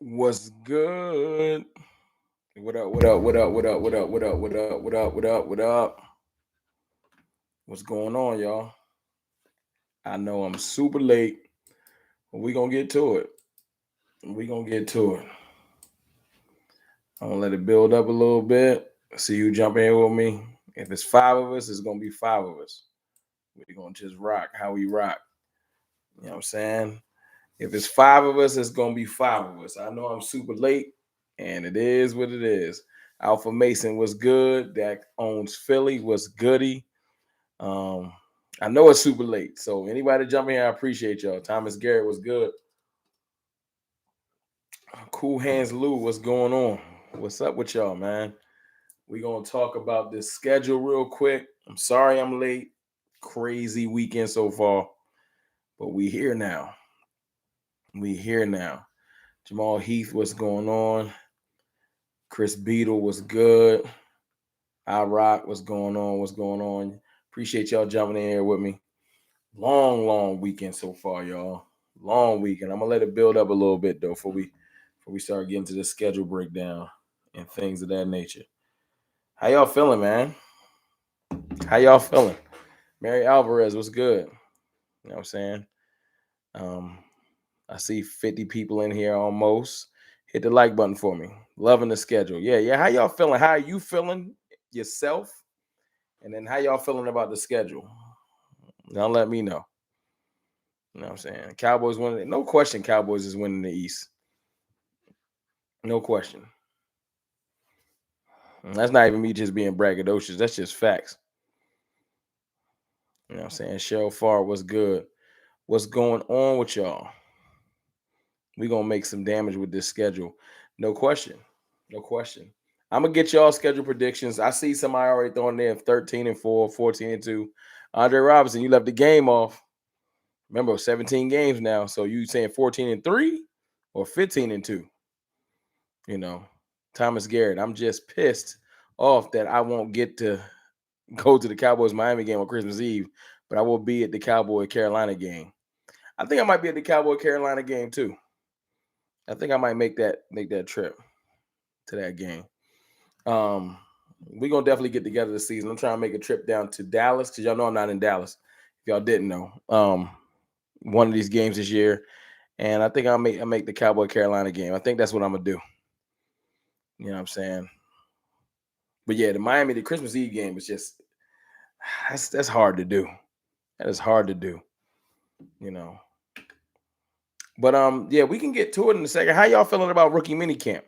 What's good? What up? What up? What up? What up? What up? What up? What up? What up? What up? What up? What's going on, y'all? I know I'm super late, but we gonna get to it. We gonna get to it. I'm gonna let it build up a little bit. See you jump in with me. If it's five of us, it's gonna be five of us. We're gonna just rock how we rock. You know what I'm saying? If it's five of us, it's gonna be five of us. I know I'm super late, and it is what it is. Alpha Mason was good. That owns Philly was goody. Um, I know it's super late, so anybody jump in, I appreciate y'all. Thomas Garrett was good. Cool Hands Lou, what's going on? What's up with y'all, man? We gonna talk about this schedule real quick. I'm sorry I'm late. Crazy weekend so far, but we here now. We here now. Jamal Heath, what's going on? Chris Beadle was good. I Rock, what's going on? What's going on? Appreciate y'all jumping in here with me. Long weekend so far, y'all. Long weekend. I'm gonna let it build up a little bit though before we start getting to the schedule breakdown and things of that nature. How y'all feeling, man? How y'all feeling? Mary Alvarez, what's good? You know what I'm saying? Um, I see 50 people in here almost. Hit the like button for me. Loving the schedule. Yeah. How y'all feeling? How are you feeling yourself? And then how y'all feeling about the schedule? Now let me know. You know what I'm saying? Cowboys winning. No question Cowboys is winning the East. No question. And that's not even me just being braggadocious. That's just facts. You know what I'm saying? Cheryl Farr was good. What's going on with y'all? We gonna make some damage with this schedule. No question. No question. I'm gonna get y'all schedule predictions. I see somebody already throwing there 13-4, 14-2. Andre Robinson, you left the game off. Remember, 17 games now. So you saying 14-3 or 15-2? You know, Thomas Garrett. I'm just pissed off that I won't get to go to the Cowboys Miami game on Christmas Eve, but I will be at the Cowboy Carolina game. I think I might be at the Cowboy Carolina game too. I think I might make that trip to that game. We're gonna definitely get together this season. I'm trying to make a trip down to Dallas because y'all know I'm not in Dallas. If y'all didn't know, one of these games this year, and I think I'll make the Cowboy Carolina game. I think that's what I'm gonna do. You know what I'm saying? But yeah, the Christmas Eve game is just that's hard to do. That is hard to do. You know. But yeah, we can get to it in a second. How y'all feeling about rookie mini camp?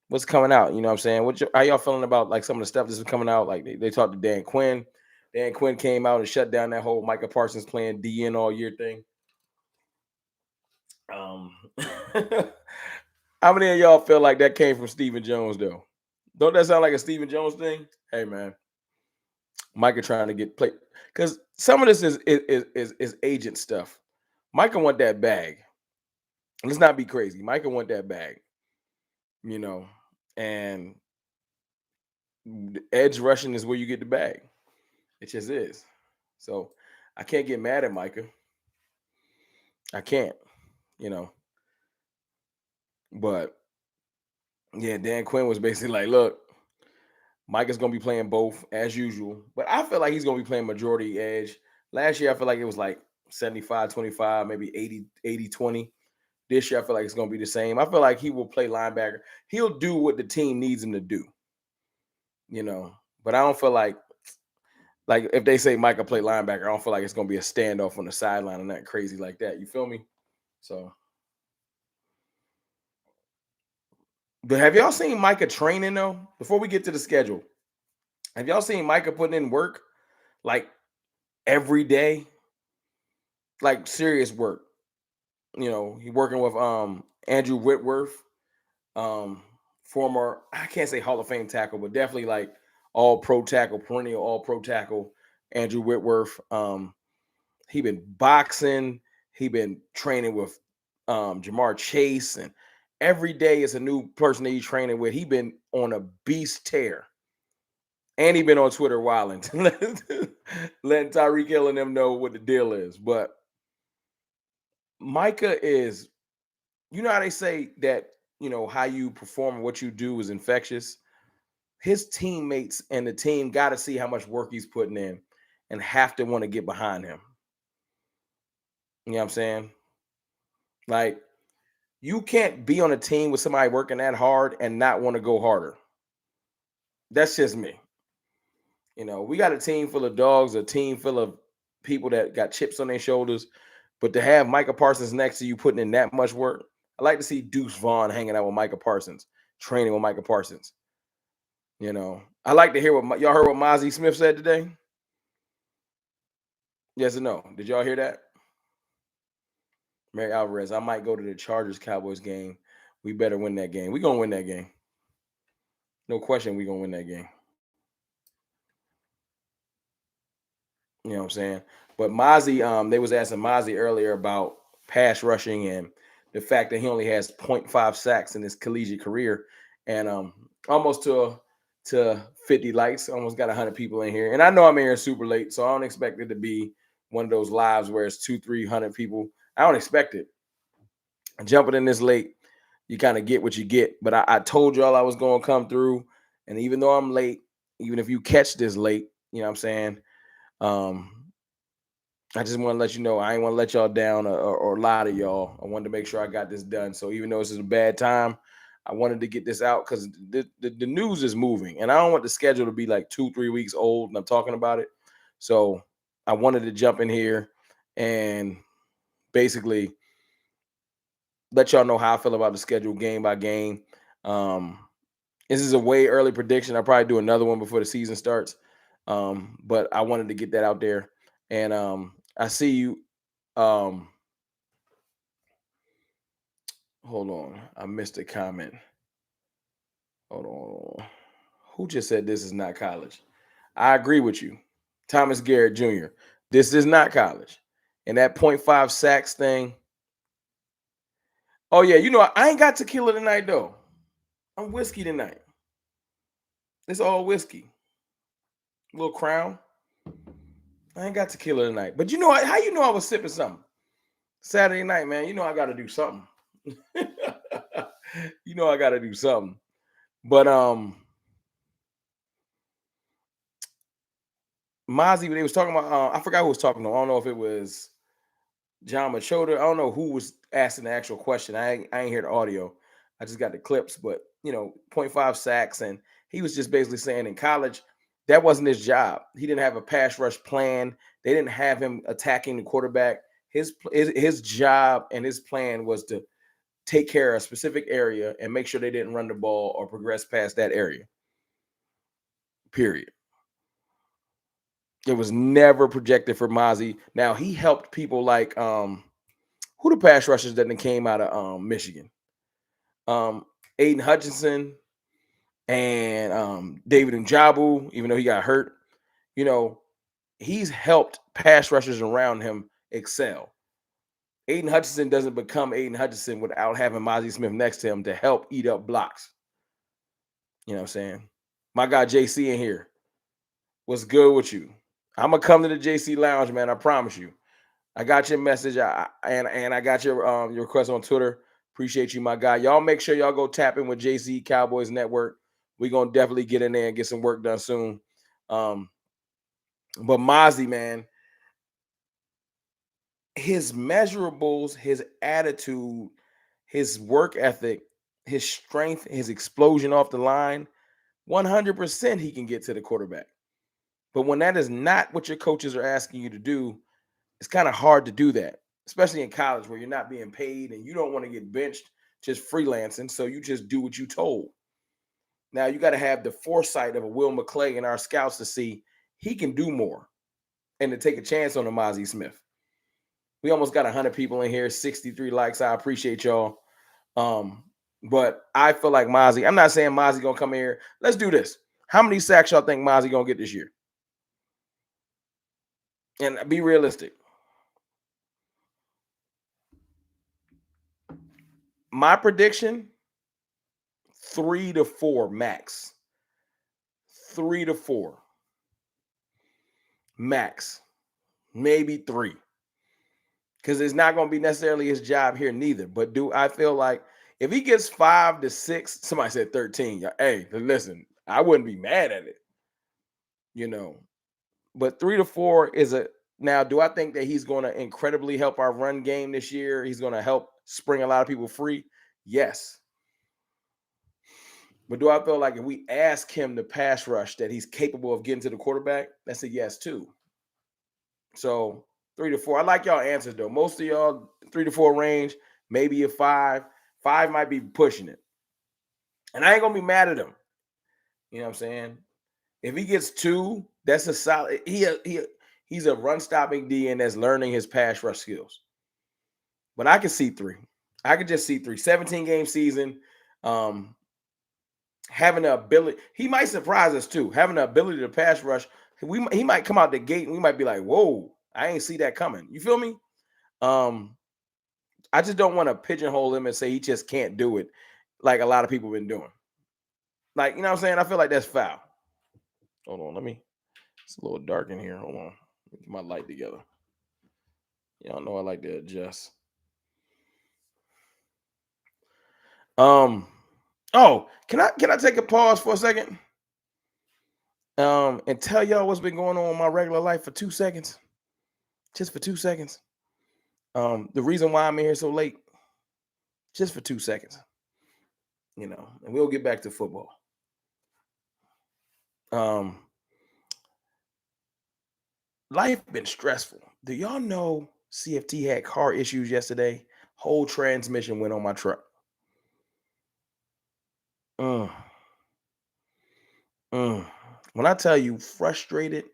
What's coming out? You know what I'm saying? How y'all feeling about like some of the stuff that's coming out? Like they talked to Dan Quinn. Dan Quinn came out and shut down that whole Micah Parsons playing DN all year thing. Um, how many of y'all feel like that came from Stephen Jones though? Don't that sound like a Stephen Jones thing? Hey man, Micah trying to get played because some of this is agent stuff. Micah want that bag. Let's not be crazy. Micah want that bag, you know, and edge rushing is where you get the bag. It just is. So I can't get mad at Micah. I can't, you know. But yeah, Dan Quinn was basically like, look, Micah's gonna be playing both as usual. But I feel like he's gonna be playing majority edge. Last year, I feel like it was like 75-25, maybe 80-20. This year, I feel like it's gonna be the same. I feel like he will play linebacker. He'll do what the team needs him to do, you know. But I don't feel like if they say Micah play linebacker, I don't feel like it's gonna be a standoff on the sideline or nothing crazy like that. You feel me? So, but have y'all seen Micah training though? Before we get to the schedule, have y'all seen Micah putting in work like every day, like serious work? You know, he working with Andrew Whitworth, um, former I can't say Hall of Fame tackle, but definitely like all pro tackle, perennial all pro tackle, Andrew Whitworth. He been boxing, he been training with Jamar Chase, and every day is a new person that he's training with. He been on a beast tear. And he been on Twitter wilding, letting Tyreek Hill and them know what the deal is. But Micah is, you know how they say that how you perform and what you do is infectious. His teammates and the team got to see how much work he's putting in and have to want to get behind him. You know what I'm saying? Like, you can't be on a team with somebody working that hard and not want to go harder. That's just me. We got a team full of dogs, a team full of people that got chips on their shoulders. But to have Micah Parsons next to you putting in that much work, I like to see Deuce Vaughn hanging out with Micah Parsons, training with Micah Parsons. I like to hear what y'all heard what Mozzie Smith said today. Yes or no? Did y'all hear that? Mary Alvarez, I might go to the Chargers Cowboys game. We better win that game. We're gonna win that game. No question, we're gonna win that game. You know what I'm saying? But Mozzie, they was asking Mozzie earlier about pass rushing and the fact that he only has 0.5 sacks in his collegiate career, and almost to 50 likes, almost got 100 people in here. And I know I'm in here super late, so I don't expect it to be one of those lives where it's 200-300 people. I don't expect it. Jumping in this late, you kind of get what you get. But I told y'all I was going to come through, and even though I'm late, even if you catch this late, you know what I'm saying? I just want to let you know I ain't want to let y'all down or lie to y'all. I wanted to make sure I got this done. So even though this is a bad time, I wanted to get this out because the news is moving, and I don't want the schedule to be like 2-3 weeks old and I'm talking about it. So I wanted to jump in here and basically let y'all know how I feel about the schedule game by game. This is a way early prediction. I'll probably do another one before the season starts. But I wanted to get that out there. And I see you. Hold on. I missed a comment. Hold on. Who just said this is not college? I agree with you. Thomas Garrett Jr. This is not college. And that 0.5 sacks thing. Oh, yeah. I ain't got tequila tonight, though. I'm whiskey tonight. It's all whiskey. A little Crown. I ain't got tequila tonight. But how I was sipping something? Saturday night, man. I got to do something. I got to do something. But Mozzie, they was talking about, I forgot who was talking to. I don't know if it was John Machota. I don't know who was asking the actual question. I ain't hear the audio. I just got the clips. But, 0.5 sacks. And he was just basically saying in college, that wasn't his job. He didn't have a pass rush plan. They didn't have him attacking the quarterback. His job and his plan was to take care of a specific area and make sure they didn't run the ball or progress past that area. Period. It was never projected for Mozzie. Now he helped people like who the pass rushers that came out of Michigan. Aiden Hutchinson and David Njoku, even though he got hurt. He's helped pass rushers around him excel. Aiden Hutchinson doesn't become Aiden Hutchinson without having Mozzie Smith next to him to help eat up blocks. You know what I'm saying? My guy JC in here. What's good with you? I'm gonna come to the JC Lounge, man. I promise you. I got your message. And I got your request on Twitter. Appreciate you, my guy. Y'all make sure y'all go tap in with JC Cowboys Network. We're gonna definitely get in there and get some work done soon. But Mozzie, man, his measurables, his attitude, his work ethic, his strength, his explosion off the line, 100% he can get to the quarterback. But when that is not what your coaches are asking you to do, it's kind of hard to do that, especially in college where you're not being paid and you don't want to get benched just freelancing. So you just do what you told. Now you got to have the foresight of a Will McClay and our scouts to see he can do more and to take a chance on a Mozzie Smith. We almost got 100 people in here, 63 likes. I appreciate y'all. But I feel like Mozzie, I'm not saying Mozzie going to come here. Let's do this. How many sacks y'all think Mozzie going to get this year? And be realistic. My prediction, 3 to 4 max. 3 to 4 max. Maybe 3. Because it's not going to be necessarily his job here neither. But I feel like If he gets 5 to 6, somebody said 13. Hey, listen, I wouldn't be mad at it, you know. But 3 to 4 is a now. Do I think that he's going to incredibly help our run game this year? He's going to help spring a lot of people free. Yes. But do I feel like if we ask him to pass rush that he's capable of getting to the quarterback? That's a yes too. So 3 to 4. I like y'all answers though. Most of y'all 3 to 4 range, maybe a 5. 5 might be pushing it. And I ain't gonna be mad at him. You know what I'm saying? If he gets 2, that's a solid. He's a run stopping DN that's learning his pass rush skills. But I can see 3. I could just see 3. 17 game season. Having the ability, he might surprise us too. Having the ability to pass rush, he might come out the gate and we might be like, whoa, I ain't see that coming. You feel me? I just don't want to pigeonhole him and say he just can't do it like a lot of people been doing. Like, you know what I'm saying? I feel like that's foul. Hold on, it's a little dark in here. Hold on. Let me get my light together. Y'all know I like to adjust. Oh, can I take a pause for a second? And tell y'all what's been going on in my regular life for 2 seconds. Just for 2 seconds. The reason why I'm in here so late, just for 2 seconds. And we'll get back to football. Life been stressful. Do y'all know CFT had car issues yesterday? Whole transmission went on my truck. Mm, When I tell you frustrated,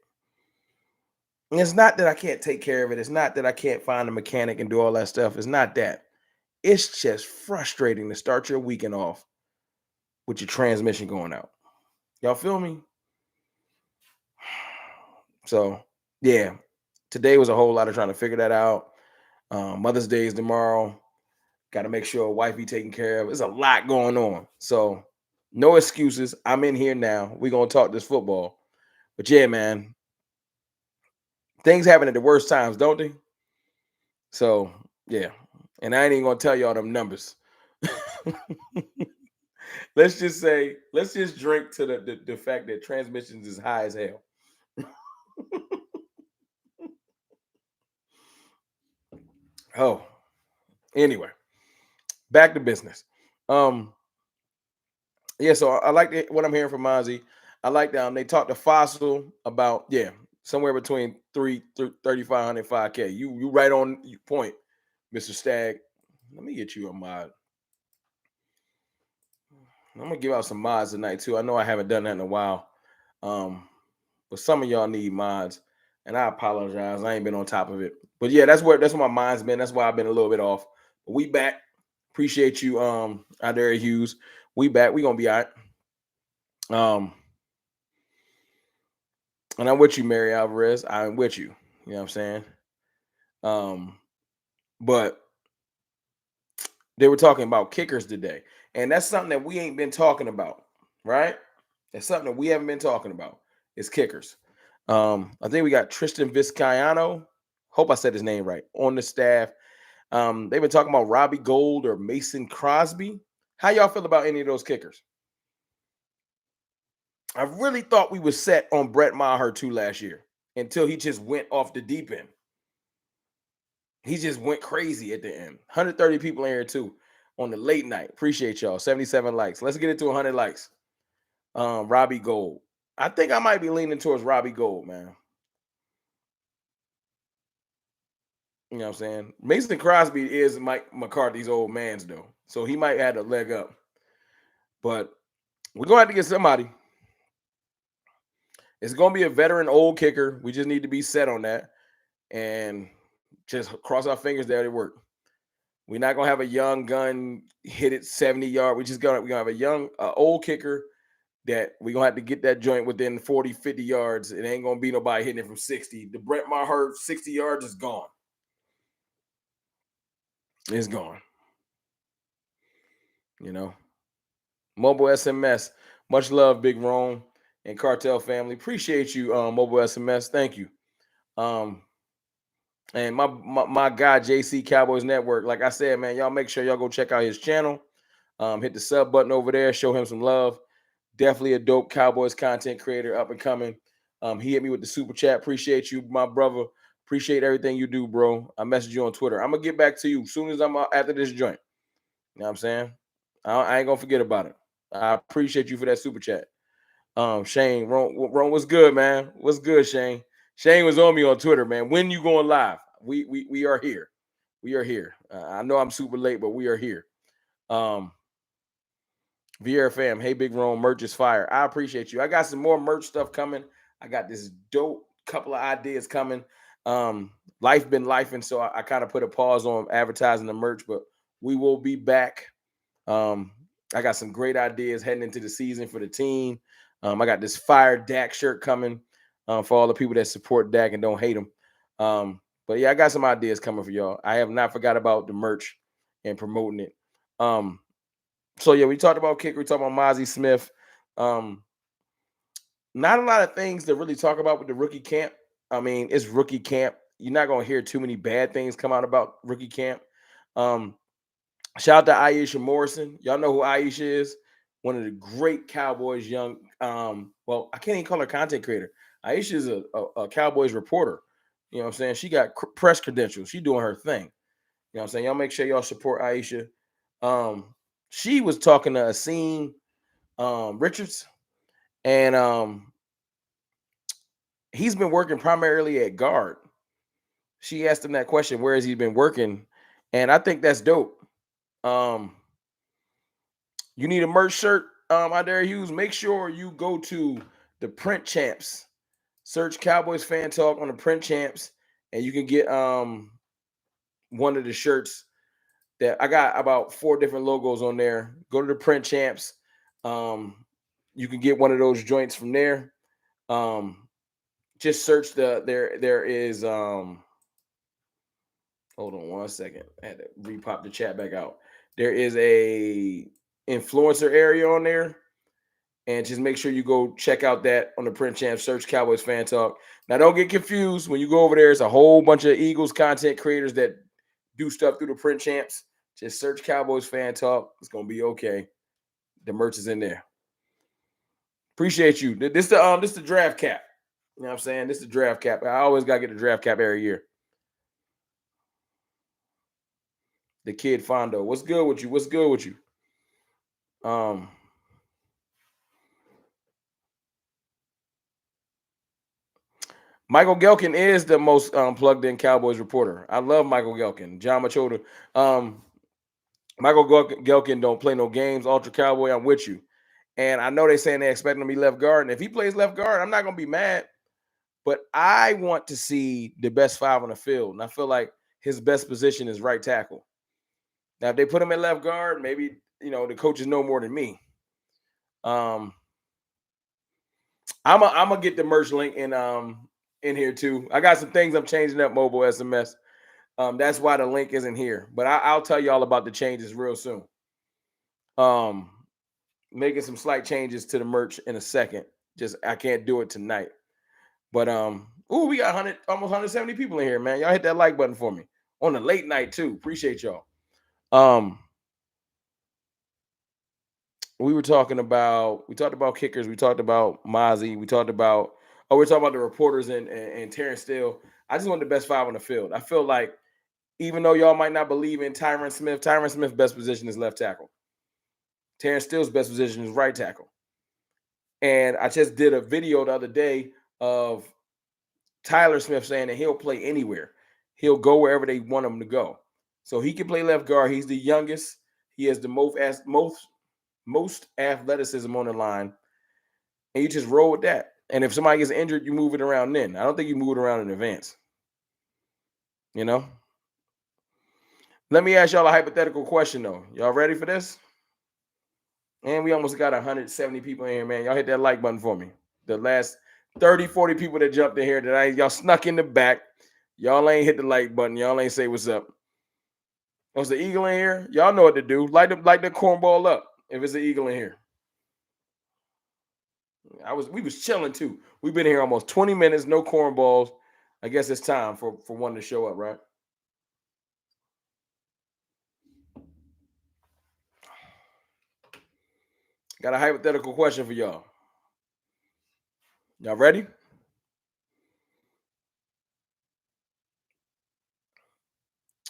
it's not that I can't take care of it. It's not that I can't find a mechanic and do all that stuff. It's not that. It's just frustrating to start your weekend off with your transmission going out. Y'all feel me? So, yeah, today was a whole lot of trying to figure that out. Mother's Day is tomorrow. Got to make sure wife be taken care of. There's a lot going on. So, no excuses. I'm in here now. We're going to talk this football. But yeah, man, things happen at the worst times, don't they? So, yeah. And I ain't even going to tell y'all them numbers. Let's just drink to the fact that transmissions is high as hell. Oh, anyway, back to business. Yeah, so I like what I'm hearing from Mozzie. I like they talked to Fossil about somewhere between 3,500, 5K. You right on your point, Mr. Stagg. Let me get you a mod. I'm gonna give out some mods tonight too. I know I haven't done that in a while. But some of y'all need mods, and I apologize. I ain't been on top of it. But yeah, that's where my mind's been. That's why I've been a little bit off. But we back. Appreciate you, out there, Hughes. We back. We gonna be all right. And I'm with you, Mary Alvarez. I'm with you. You know what I'm saying? But they were talking about kickers today. And that's something that we ain't been talking about, right? It's something that we haven't been talking about. It's kickers. I think we got Tristan Vizcaino. Hope I said his name right on the staff. They've been talking about Robbie Gould or Mason Crosby. How y'all feel about any of those kickers? I really thought we were set on Brett Maher too last year until he just went off the deep end. He just went crazy at the end. 130 people in here too on the late night. Appreciate y'all. 77 likes. Let's get it to 100 likes. Robbie Gould. I think I might be leaning towards Robbie Gould, man. You know what I'm saying? Mason Crosby is Mike McCarthy's old man's though. So he might add a leg up. But we're going to have to get somebody. It's going to be a veteran old kicker. We just need to be set on that. And just cross our fingers that it work. We're not gonna have a young gun hit it 70 yard. We're gonna have a young old kicker that we're gonna have to get that joint within 40, 50 yards. It ain't gonna be nobody hitting it from 60. The Brett Maher 60 yards is gone. It's gone. Mobile SMS. Much love, Big Rome and Cartel family. Appreciate you, Mobile SMS. Thank you. And my guy JC Cowboys Network, like I said, man, y'all make sure y'all go check out his channel. Hit the sub button over there. Show him some love. Definitely a dope Cowboys content creator, up and coming. He hit me with the super chat. Appreciate you, my brother. Appreciate everything you do, bro. I messaged you on Twitter. I'm gonna get back to you as soon as I'm out after this joint. You know what I'm saying? I ain't gonna forget about it. I appreciate you for that super chat. Shane, Ron, what's good, man? What's good, Shane? Shane was on me on Twitter, man. When you going live? We are here. We are here. I know I'm super late, but we are here. VR fam, hey Big Ron, merch is fire. I appreciate you. I got some more merch stuff coming. I got this dope couple of ideas coming. Life been life, and so I kind of put a pause on advertising the merch, but we will be back. I got some great ideas heading into the season for the team. I got this fire Dak shirt coming for all the people that support Dak and don't hate him. But yeah, I got some ideas coming for y'all. I have not forgot about the merch and promoting it. So yeah, we talked about kicker. We talked about Mozzie Smith. Not a lot of things to really talk about with the rookie camp. I mean, it's rookie camp. You're not gonna hear too many bad things come out about rookie camp. Shout out to Aisha Morrison. Y'all know who Aisha is. One of the great Cowboys young. Well, I can't even call her content creator. Aisha is a Cowboys reporter. You know what I'm saying? She got press credentials. She doing her thing. You know what I'm saying? Y'all make sure y'all support Aisha. She was talking to Asim Richards, and he's been working primarily at guard. She asked him that question, where has he been working? And I think that's dope. You need a merch shirt, Idare Hughes. Make sure you go to the Print Champs. Search Cowboys Fan Talk on the Print Champs, and you can get one of the shirts that I got about 4 different logos on there. Go to the Print Champs. You can get one of those joints from there. Just search there is hold on one second. I had to repop the chat back out. There is a influencer area on there. And just make sure you go check out that on the Print Champ. Search Cowboys Fan Talk. Now, don't get confused. When you go over there, it's a whole bunch of Eagles content creators that do stuff through the Print Champs. Just search Cowboys Fan Talk. It's going to be okay. The merch is in there. Appreciate you. This the draft cap. You know what I'm saying? This is the draft cap. I always got to get the draft cap every year. The kid Fondo. What's good with you? What's good with you? Michael Gelkin is the most plugged in Cowboys reporter. I love Michael Gelkin. John Machota. Michael Gelkin don't play no games. Ultra Cowboy, I'm with you. And I know they're saying they expect him to be left guard. And if he plays left guard, I'm not going to be mad. But I want to see the best 5 on the field. And I feel like his best position is right tackle. Now, if they put him at left guard, maybe, the coaches know more than me. I'm gonna get the merch link in here too. I got some things I'm changing up mobile SMS. That's why the link isn't here. But I'll tell you all about the changes real soon. Making some slight changes to the merch in a second. Just I can't do it tonight. But we got almost 170 people in here, man. Y'all hit that like button for me on the late night too. Appreciate y'all. We talked about kickers. We talked about Mozzie. We talked about we're talking about the reporters and Terrence Steele. I just want the best 5 on the field. I feel like even though y'all might not believe in Tyron Smith's best position is left tackle. Terrence Steele's best position is right tackle. And I just did a video the other day of Tyler Smith saying that he'll play anywhere. He'll go wherever they want him to go. So he can play left guard. He's the youngest. He has the most athleticism on the line. And you just roll with that. And if somebody gets injured, you move it around then. I don't think you move it around in advance. Let me ask y'all a hypothetical question, though. Y'all ready for this? And we almost got 170 people in here, man. Y'all hit that like button for me. The last 30, 40 people that jumped in here tonight, y'all snuck in the back. Y'all ain't hit the like button. Y'all ain't say what's up. Was the eagle in here? Y'all know what to do. Light the cornball up if it's an eagle in here. We was chilling too. We've been here almost 20 minutes, no cornballs. I guess it's time for one to show up, right? Got a hypothetical question for y'all. Y'all ready?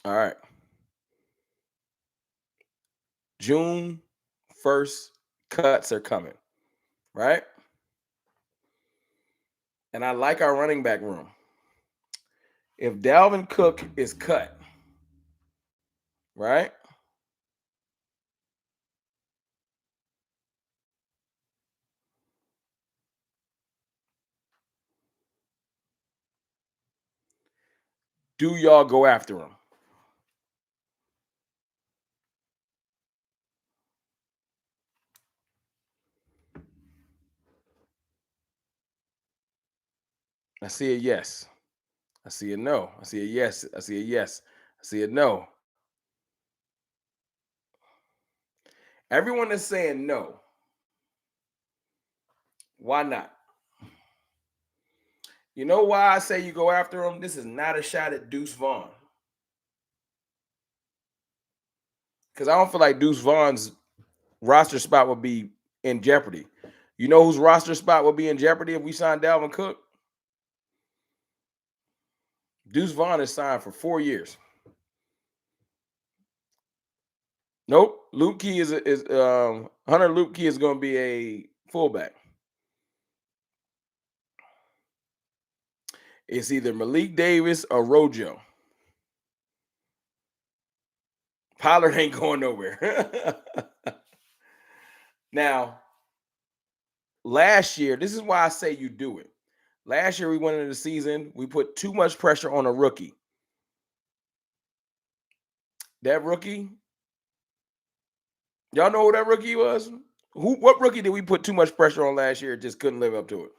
All right. June 1st cuts are coming, right? And I like our running back room. If Dalvin Cook is cut, right? Do y'all go after him? I see a yes. I see a no. I see a yes. I see a yes. I see a no. Everyone is saying no. Why not? You know why I say you go after him? This is not a shot at Deuce Vaughn. Because I don't feel like Deuce Vaughn's roster spot would be in jeopardy. You know whose roster spot would be in jeopardy if we signed Dalvin Cook? Deuce Vaughn is signed for 4 years. Nope. Luke Key is Hunter Luke Key is going to be a fullback. It's either Malik Davis or Rojo. Pollard ain't going nowhere. Now, last year, this is why I say you do it. Last year, we went into the season, we put too much pressure on a rookie. That rookie, y'all know who that rookie was? What rookie did we put too much pressure on last year? Just couldn't live up to it.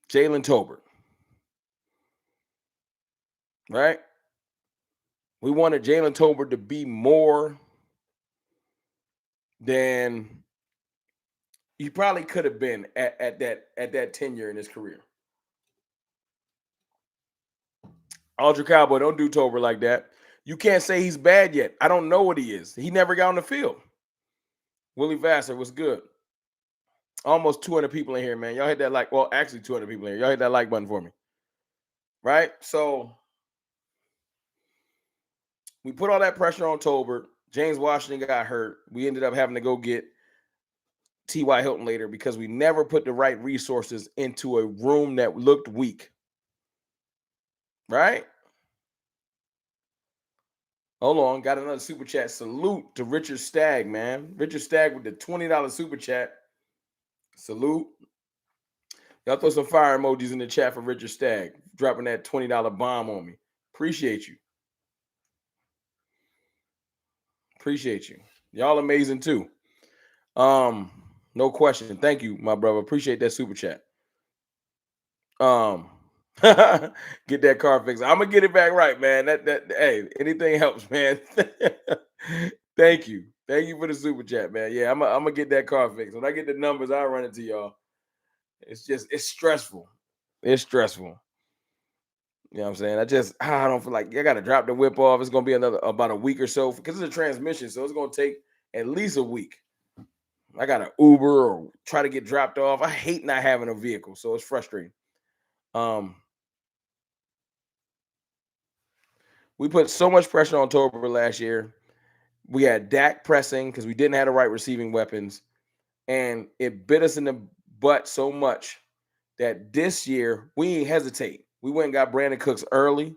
Jalen Tolbert, right? We wanted Jalen Tolbert to be more than he probably could have been at that tenure in his career. Ultra Cowboy, don't do Tolbert like that. You can't say he's bad yet. I don't know what he is. He never got on the field. Willie Vassar was good. Almost 200 people in here, man. Y'all hit that like, well, actually 200 people in here. Y'all hit that like button for me. Right? So we put all that pressure on Tolbert. James Washington got hurt. We ended up having to go get T.Y. Hilton later because we never put the right resources into a room that looked weak. Right? Hold on. Got another super chat. Salute to Richard Stagg, man. Richard Stagg with the $20 super chat. Salute. Y'all throw some fire emojis in the chat for Richard Stagg, dropping that $20 bomb on me. Appreciate you. Appreciate you. Y'all amazing too. No question. Thank you, my brother. Appreciate that super chat. Get that car fixed. I'm gonna get it back right, man. That hey, anything helps, man. Thank you. Thank you for the super chat, man. Yeah, I'm gonna get that car fixed. When I get the numbers, I'll run it to y'all. It's stressful. It's stressful. You know what I'm saying? I don't feel like I gotta drop the whip off. It's gonna be about a week or so because it's a transmission, so it's gonna take at least a week. I gotta Uber or try to get dropped off. I hate not having a vehicle, so it's frustrating. We put so much pressure on Tolbert last year. We had Dak pressing because we didn't have the right receiving weapons, and it bit us in the butt so much that this year we ain't hesitate. We went and got Brandon Cooks early,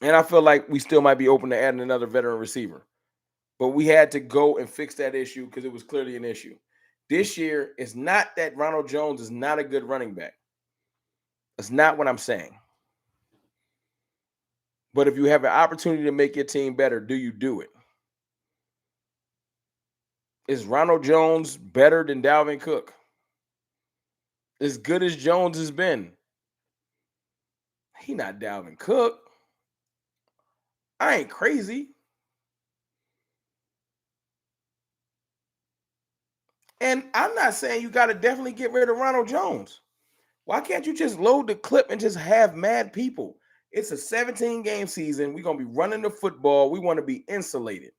and I feel like we still might be open to adding another veteran receiver. But we had to go and fix that issue because it was clearly an issue. This year, it's not that Ronald Jones is not a good running back. That's not what I'm saying. But if you have an opportunity to make your team better, do you do it? Is Ronald Jones better than Dalvin Cook? As good as Jones has been, he not Dalvin Cook. I ain't crazy. And I'm not saying you got to definitely get rid of Ronald Jones. Why can't you just load the clip and just have mad people? It's a 17-game season. We're going to be running the football. We want to be insulated.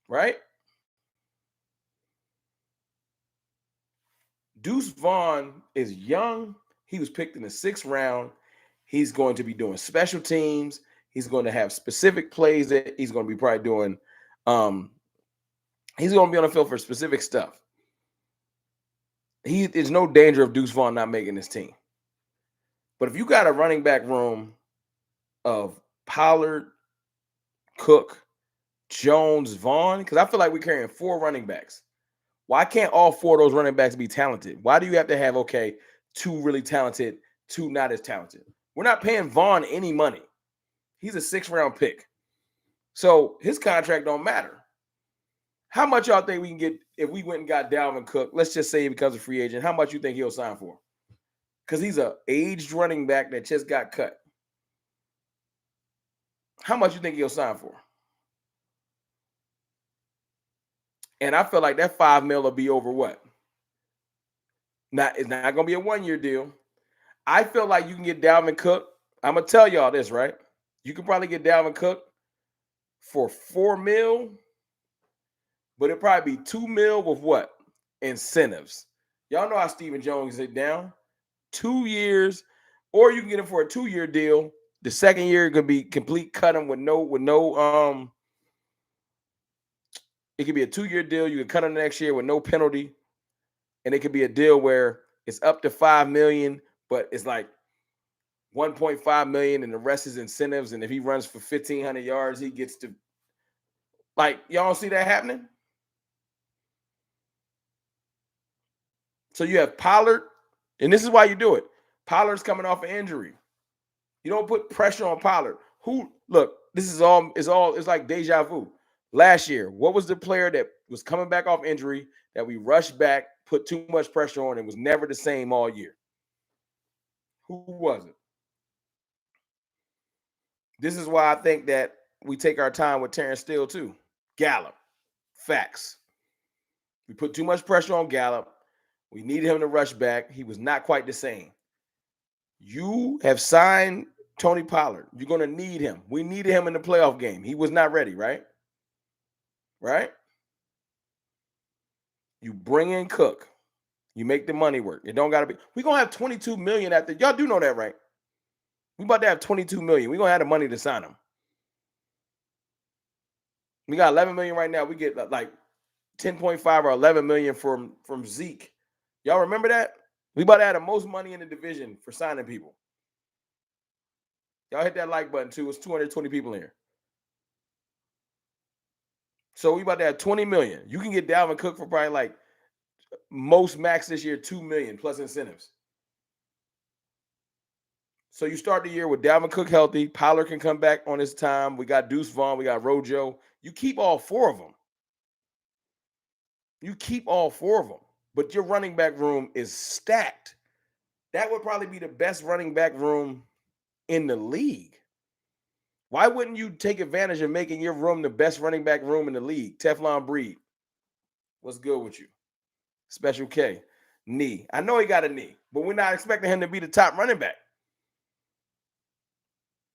right? Deuce Vaughn is young. He was picked in the 6th round. He's going to be doing special teams. He's going to have specific plays that he's going to be probably doing. Um, he's going to be on the field for specific stuff. There's no danger of Deuce Vaughn not making this team. But if you got a running back room of Pollard, Cook, Jones, Vaughn, because I feel like we're carrying 4 running backs. Why can't all 4 of those running backs be talented? Why do you have to have, 2 really talented, 2 not as talented? We're not paying Vaughn any money. He's a 6th-round pick. So his contract don't matter. How much y'all think we can get if we went and got Dalvin Cook? Let's just say he becomes a free agent. How much you think he'll sign for? Because he's an aged running back that just got cut. How much you think he'll sign for? And I feel like that $5 million will be over what? It's not going to be a 1-year deal. I feel like you can get Dalvin Cook. I'm going to tell y'all this, right? You can probably get Dalvin Cook for $4 million, but it'll probably be $2 million with what? Incentives. Y'all know how Stephen Jones is down. 2 years, or you can get him for a 2-year deal. The second year could be complete cut him with no. It could be a 2-year deal. You can cut him the next year with no penalty, and it could be a deal where it's up to $5 million, but it's like $1.5 million, and the rest is incentives. And if he runs for 1,500 yards, he gets to y'all see that happening. So you have Pollard, and this is why you do it. Pollard's coming off an injury. You don't put pressure on Pollard. This is it's like deja vu. Last year, what was the player that was coming back off injury that we rushed back, put too much pressure on, and was never the same all year? Who was it? This is why I think that we take our time with Terrence Steele too. Gallup. Facts. We put too much pressure on Gallup. We needed him to rush back. He was not quite the same. You have signed Tony Pollard. You're going to need him. We needed him in the playoff game. He was not ready, right? Right? You bring in Cook. You make the money work. It don't got to be. We're going to have $22 million after. Y'all do know that, right? We about to have $22 million. We're going to have the money to sign him. We got $11 million right now. We get like 10.5 or 11 million from Zeke. Y'all remember that? We about to have the most money in the division for signing people. Y'all hit that like button too. It's 220 people in here. So we about to have 20 million. You can get Dalvin Cook for probably like most max this year, 2 million plus incentives. So you start the year with Dalvin Cook healthy. Pollard can come back on his time. We got Deuce Vaughn. We got Rojo. You keep all 4 of them. You keep all 4 of them. But your running back room is stacked. That would probably be the best running back room in the league. Why wouldn't you take advantage of making your room the best running back room in the league? Teflon Breed. What's good with you? Special K. Knee. I know he got a knee, but we're not expecting him to be the top running back.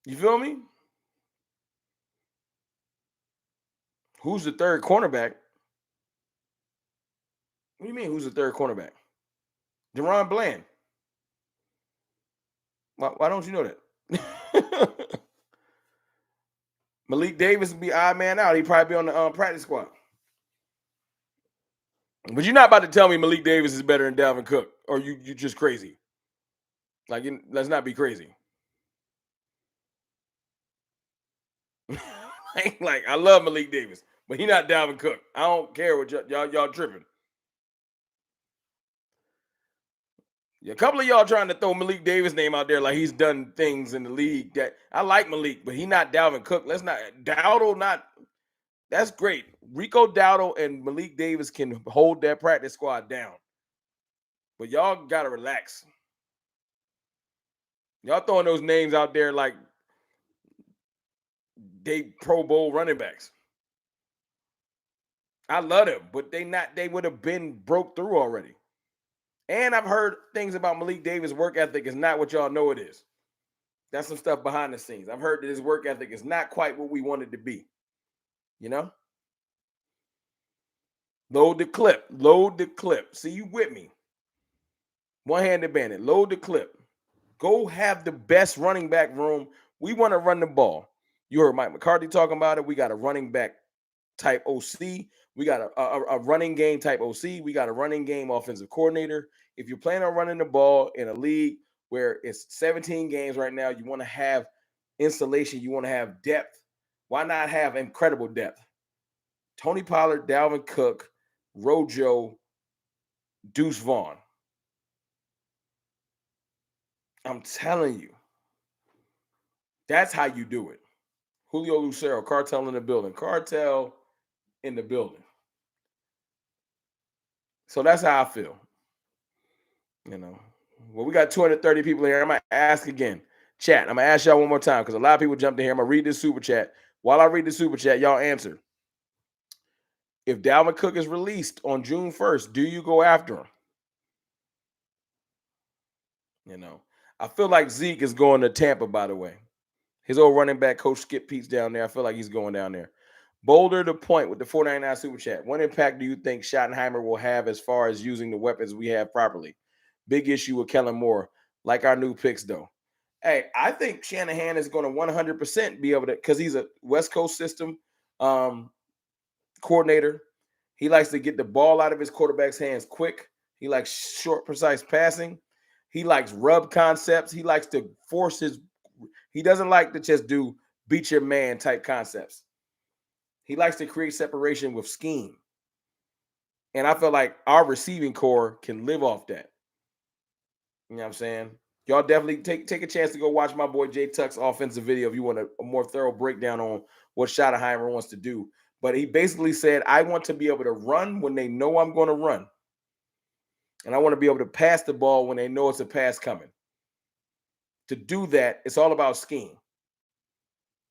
You feel me? Who's the third cornerback? What do you mean, who's the third cornerback? Deron Bland. Why don't you know that? Malik Davis would be odd man out. He'd probably be on the practice squad. But you're not about to tell me Malik Davis is better than Dalvin Cook, or you just crazy. Let's not be crazy. I love Malik Davis, but he's not Dalvin Cook. I don't care what y'all tripping. A couple of y'all trying to throw Malik Davis' name out there like he's done things in the league that I like Malik, but he's not Dalvin Cook. Let's not Dowdle. That's great. Rico Dowdle and Malik Davis can hold that practice squad down, but y'all gotta relax. Y'all throwing those names out there like they Pro Bowl running backs. I love them, but they would have been broke through already. And I've heard things about Malik Davis' work ethic is not what y'all know it is. That's some stuff behind the scenes. I've heard that his work ethic is not quite what we wanted to be. You know? Load the clip. Load the clip. See, you with me. One-handed bandit. Load the clip. Go have the best running back room. We want to run the ball. You heard Mike McCarthy talking about it. We got a running back type OC. We got a running game type OC. We got a running game offensive coordinator. If you're planning on running the ball in a league where it's 17 games right now, you want to have installation. You want to have depth. Why not have incredible depth? Tony Pollard, Dalvin Cook, Rojo, Deuce Vaughn. I'm telling you, that's how you do it. Julio Lucero, cartel in the building. Cartel in the building. So that's how I feel. Well, we got 230 people here. I'm going to ask again. Chat, I'm going to ask y'all one more time because a lot of people jumped in here. I'm going to read this super chat. While I read the super chat, y'all answer. If Dalvin Cook is released on June 1st, do you go after him? I feel like Zeke is going to Tampa, by the way. His old running back coach Skip Pete's down there. I feel like he's going down there. Boulder to Point with the 499 super chat. What impact do you think Schottenheimer will have as far as using the weapons we have properly? Big issue with Kellen Moore, like our new picks, though. Hey, I think Shanahan is going to 100% be able to, because he's a West Coast system coordinator. He likes to get the ball out of his quarterback's hands quick. He likes short, precise passing. He likes rub concepts. He likes to force he doesn't like to just do beat your man type concepts. He likes to create separation with scheme. And I feel like our receiving core can live off that. You know what I'm saying? Y'all definitely take a chance to go watch my boy Jay Tuck's offensive video if you want a more thorough breakdown on what Schottenheimer wants to do. But he basically said, I want to be able to run when they know I'm going to run. And I want to be able to pass the ball when they know it's a pass coming. To do that, it's all about scheme.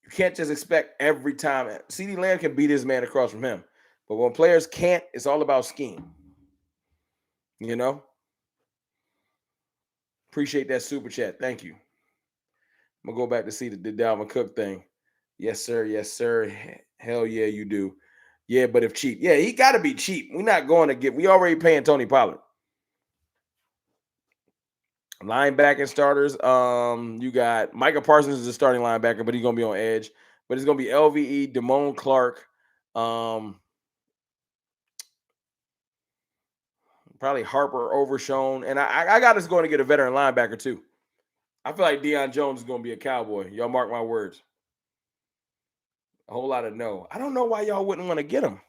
You can't just expect every time. CeeDee Lamb can beat his man across from him. But when players can't, it's all about scheme. Appreciate that super chat. Thank you. I'm going to go back to see the Dalvin Cook thing. Yes, sir. Yes, sir. Hell yeah, you do. Yeah, but if cheap. Yeah, he got to be cheap. We're not going to we already paying Tony Pollard. Linebacker starters. You got Micah Parsons is the starting linebacker, but he's going to be on edge. But it's going to be LVE, Damone Clark, probably Harper Overshown. And I got us going to get a veteran linebacker too. I feel like Deion Jones is going to be a Cowboy. Y'all mark my words. A whole lot of no. I don't know why y'all wouldn't want to get him.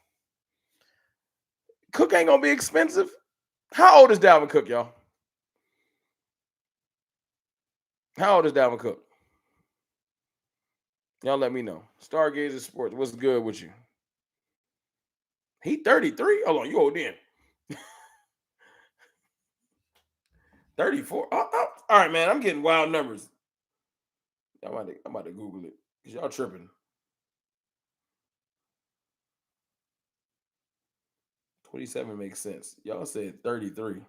Cook ain't going to be expensive. How old is Dalvin Cook, y'all? How old is Dalvin Cook? Y'all let me know. Stargazer Sports, what's good with you? He 33? Hold on, you old then. 34. All right, man. I'm getting wild numbers. I'm about to Google it because y'all tripping. 27 makes sense. Y'all said 33.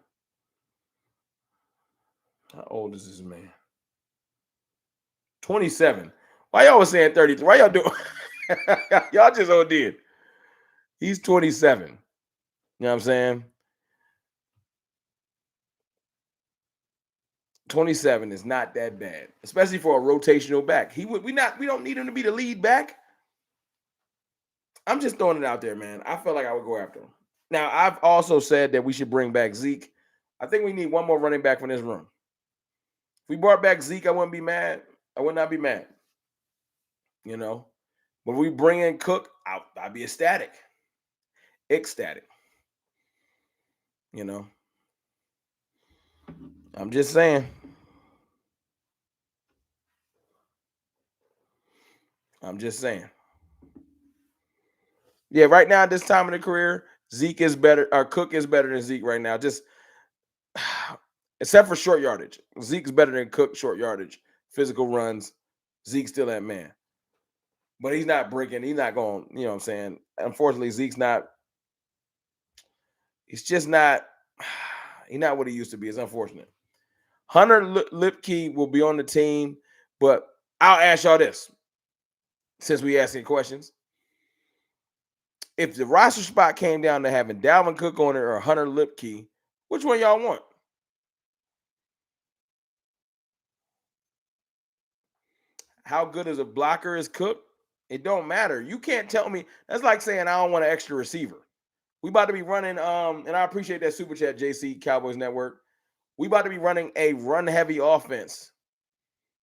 How old is this man? 27. Why y'all was saying 33? Why y'all doing? Y'all just OD'd. He's 27. You know what I'm saying? 27 is not that bad, especially for a rotational back. We don't need him to be the lead back. I'm just throwing it out there, man. I feel like I would go after him. Now, I've also said that we should bring back Zeke. I think we need one more running back from this room. If we brought back Zeke, I wouldn't be mad. I would not be mad. But if we bring in Cook, I'd be ecstatic. I'm just saying. Yeah, right now at this time of the career, Zeke is better, or Cook is better than Zeke right now. Just except for short yardage. Zeke's better than Cook short yardage. Physical runs. Zeke's still that man. But he's not breaking. He's not going, you know what I'm saying? Unfortunately, Zeke's not. He's just not. He's not what he used to be. It's unfortunate. Hunter Lipke will be on the team, but I'll ask y'all this since we asking questions. If the roster spot came down to having Dalvin Cook on it or Hunter Lipke, which one y'all want? How good as a blocker is Cook? It don't matter. You can't tell me. That's like saying I don't want an extra receiver. We about to be running, and I appreciate that super chat, JC Cowboys Network. We about to be running a run-heavy offense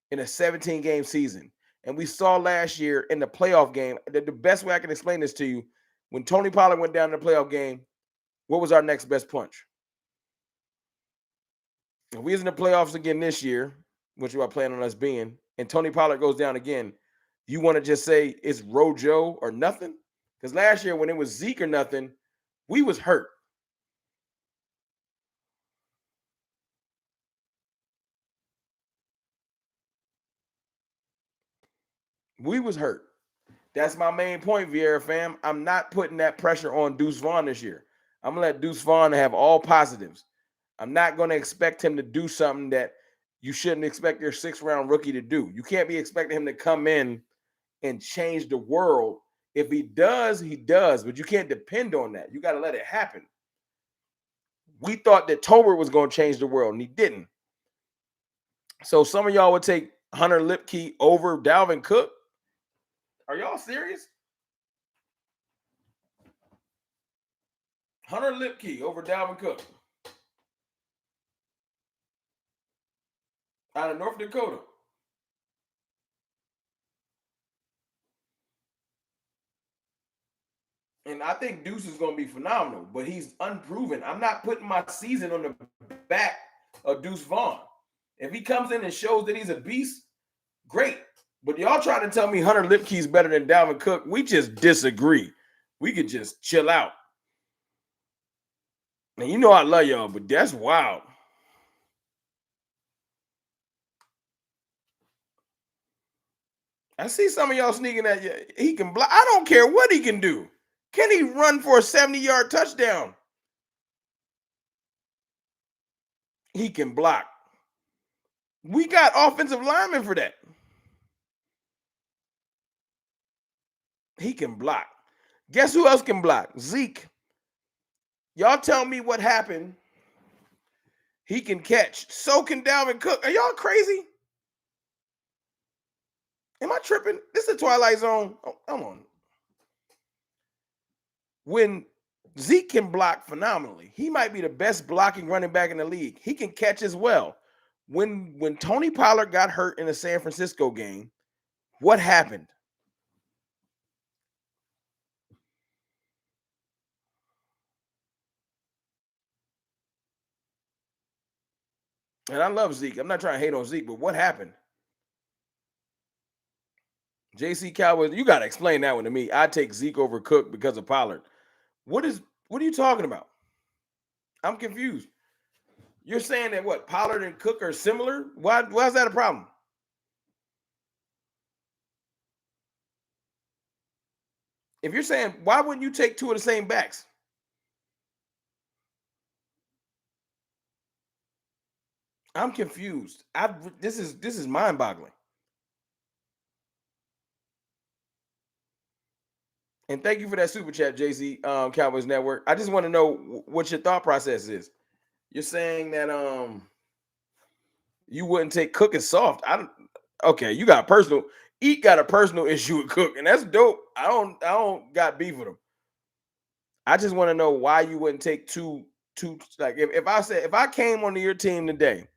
in a 17-game season. And we saw last year in the playoff game, the best way I can explain this to you, when Tony Pollard went down in the playoff game, what was our next best punch? If we was in the playoffs again this year, which we are planning on us being, and Tony Pollard goes down again, you want to just say it's Rojo or nothing? Because last year when it was Zeke or nothing, we was hurt. We was hurt. That's my main point, Vieira fam. I'm not putting that pressure on Deuce Vaughn this year. I'm going to let Deuce Vaughn have all positives. I'm not going to expect him to do something that you shouldn't expect your 6th-round rookie to do. You can't be expecting him to come in and change the world. If he does, he does, but you can't depend on that. You got to let it happen. We thought that Tolbert was going to change the world, and he didn't. So some of y'all would take Hunter Lipke over Dalvin Cook. Are y'all serious? Hunter Lipke over Dalvin Cook out of North Dakota. And I think Deuce is going to be phenomenal, but he's unproven. I'm not putting my season on the back of Deuce Vaughn. If he comes in and shows that he's a beast, great. But y'all trying to tell me Hunter Lipke is better than Dalvin Cook? We just disagree. We could just chill out. And you know I love y'all, but that's wild. I see some of y'all sneaking at you. He can block. I don't care what he can do. Can he run for a 70-yard touchdown? He can block. We got offensive linemen for that. He can block. Guess who else can block? Zeke. Y'all tell me what happened. He can catch. So can Dalvin Cook. Are y'all crazy? Am I tripping? This is the Twilight Zone. Oh, come on. When Zeke can block phenomenally, he might be the best blocking running back in the league. He can catch as well. When Tony Pollard got hurt in the San Francisco game, what happened? And I love Zeke. I'm not trying to hate on Zeke, but what happened? JC Cowboys, you got to explain that one to me. I take Zeke over Cook because of Pollard. What are you talking about? I'm confused. You're saying that what, Pollard and Cook are similar? Why is that a problem? If you're saying, why wouldn't you take two of the same backs? I'm confused. This is mind-boggling. And thank you for that super chat, JC Cowboys Network. I just want to know what your thought process is. You're saying that you wouldn't take Cook as soft. Okay, you got personal. Eat got a personal issue with Cook, and that's dope. I don't got beef with him. I just want to know why you wouldn't take two. Like if I came onto your team today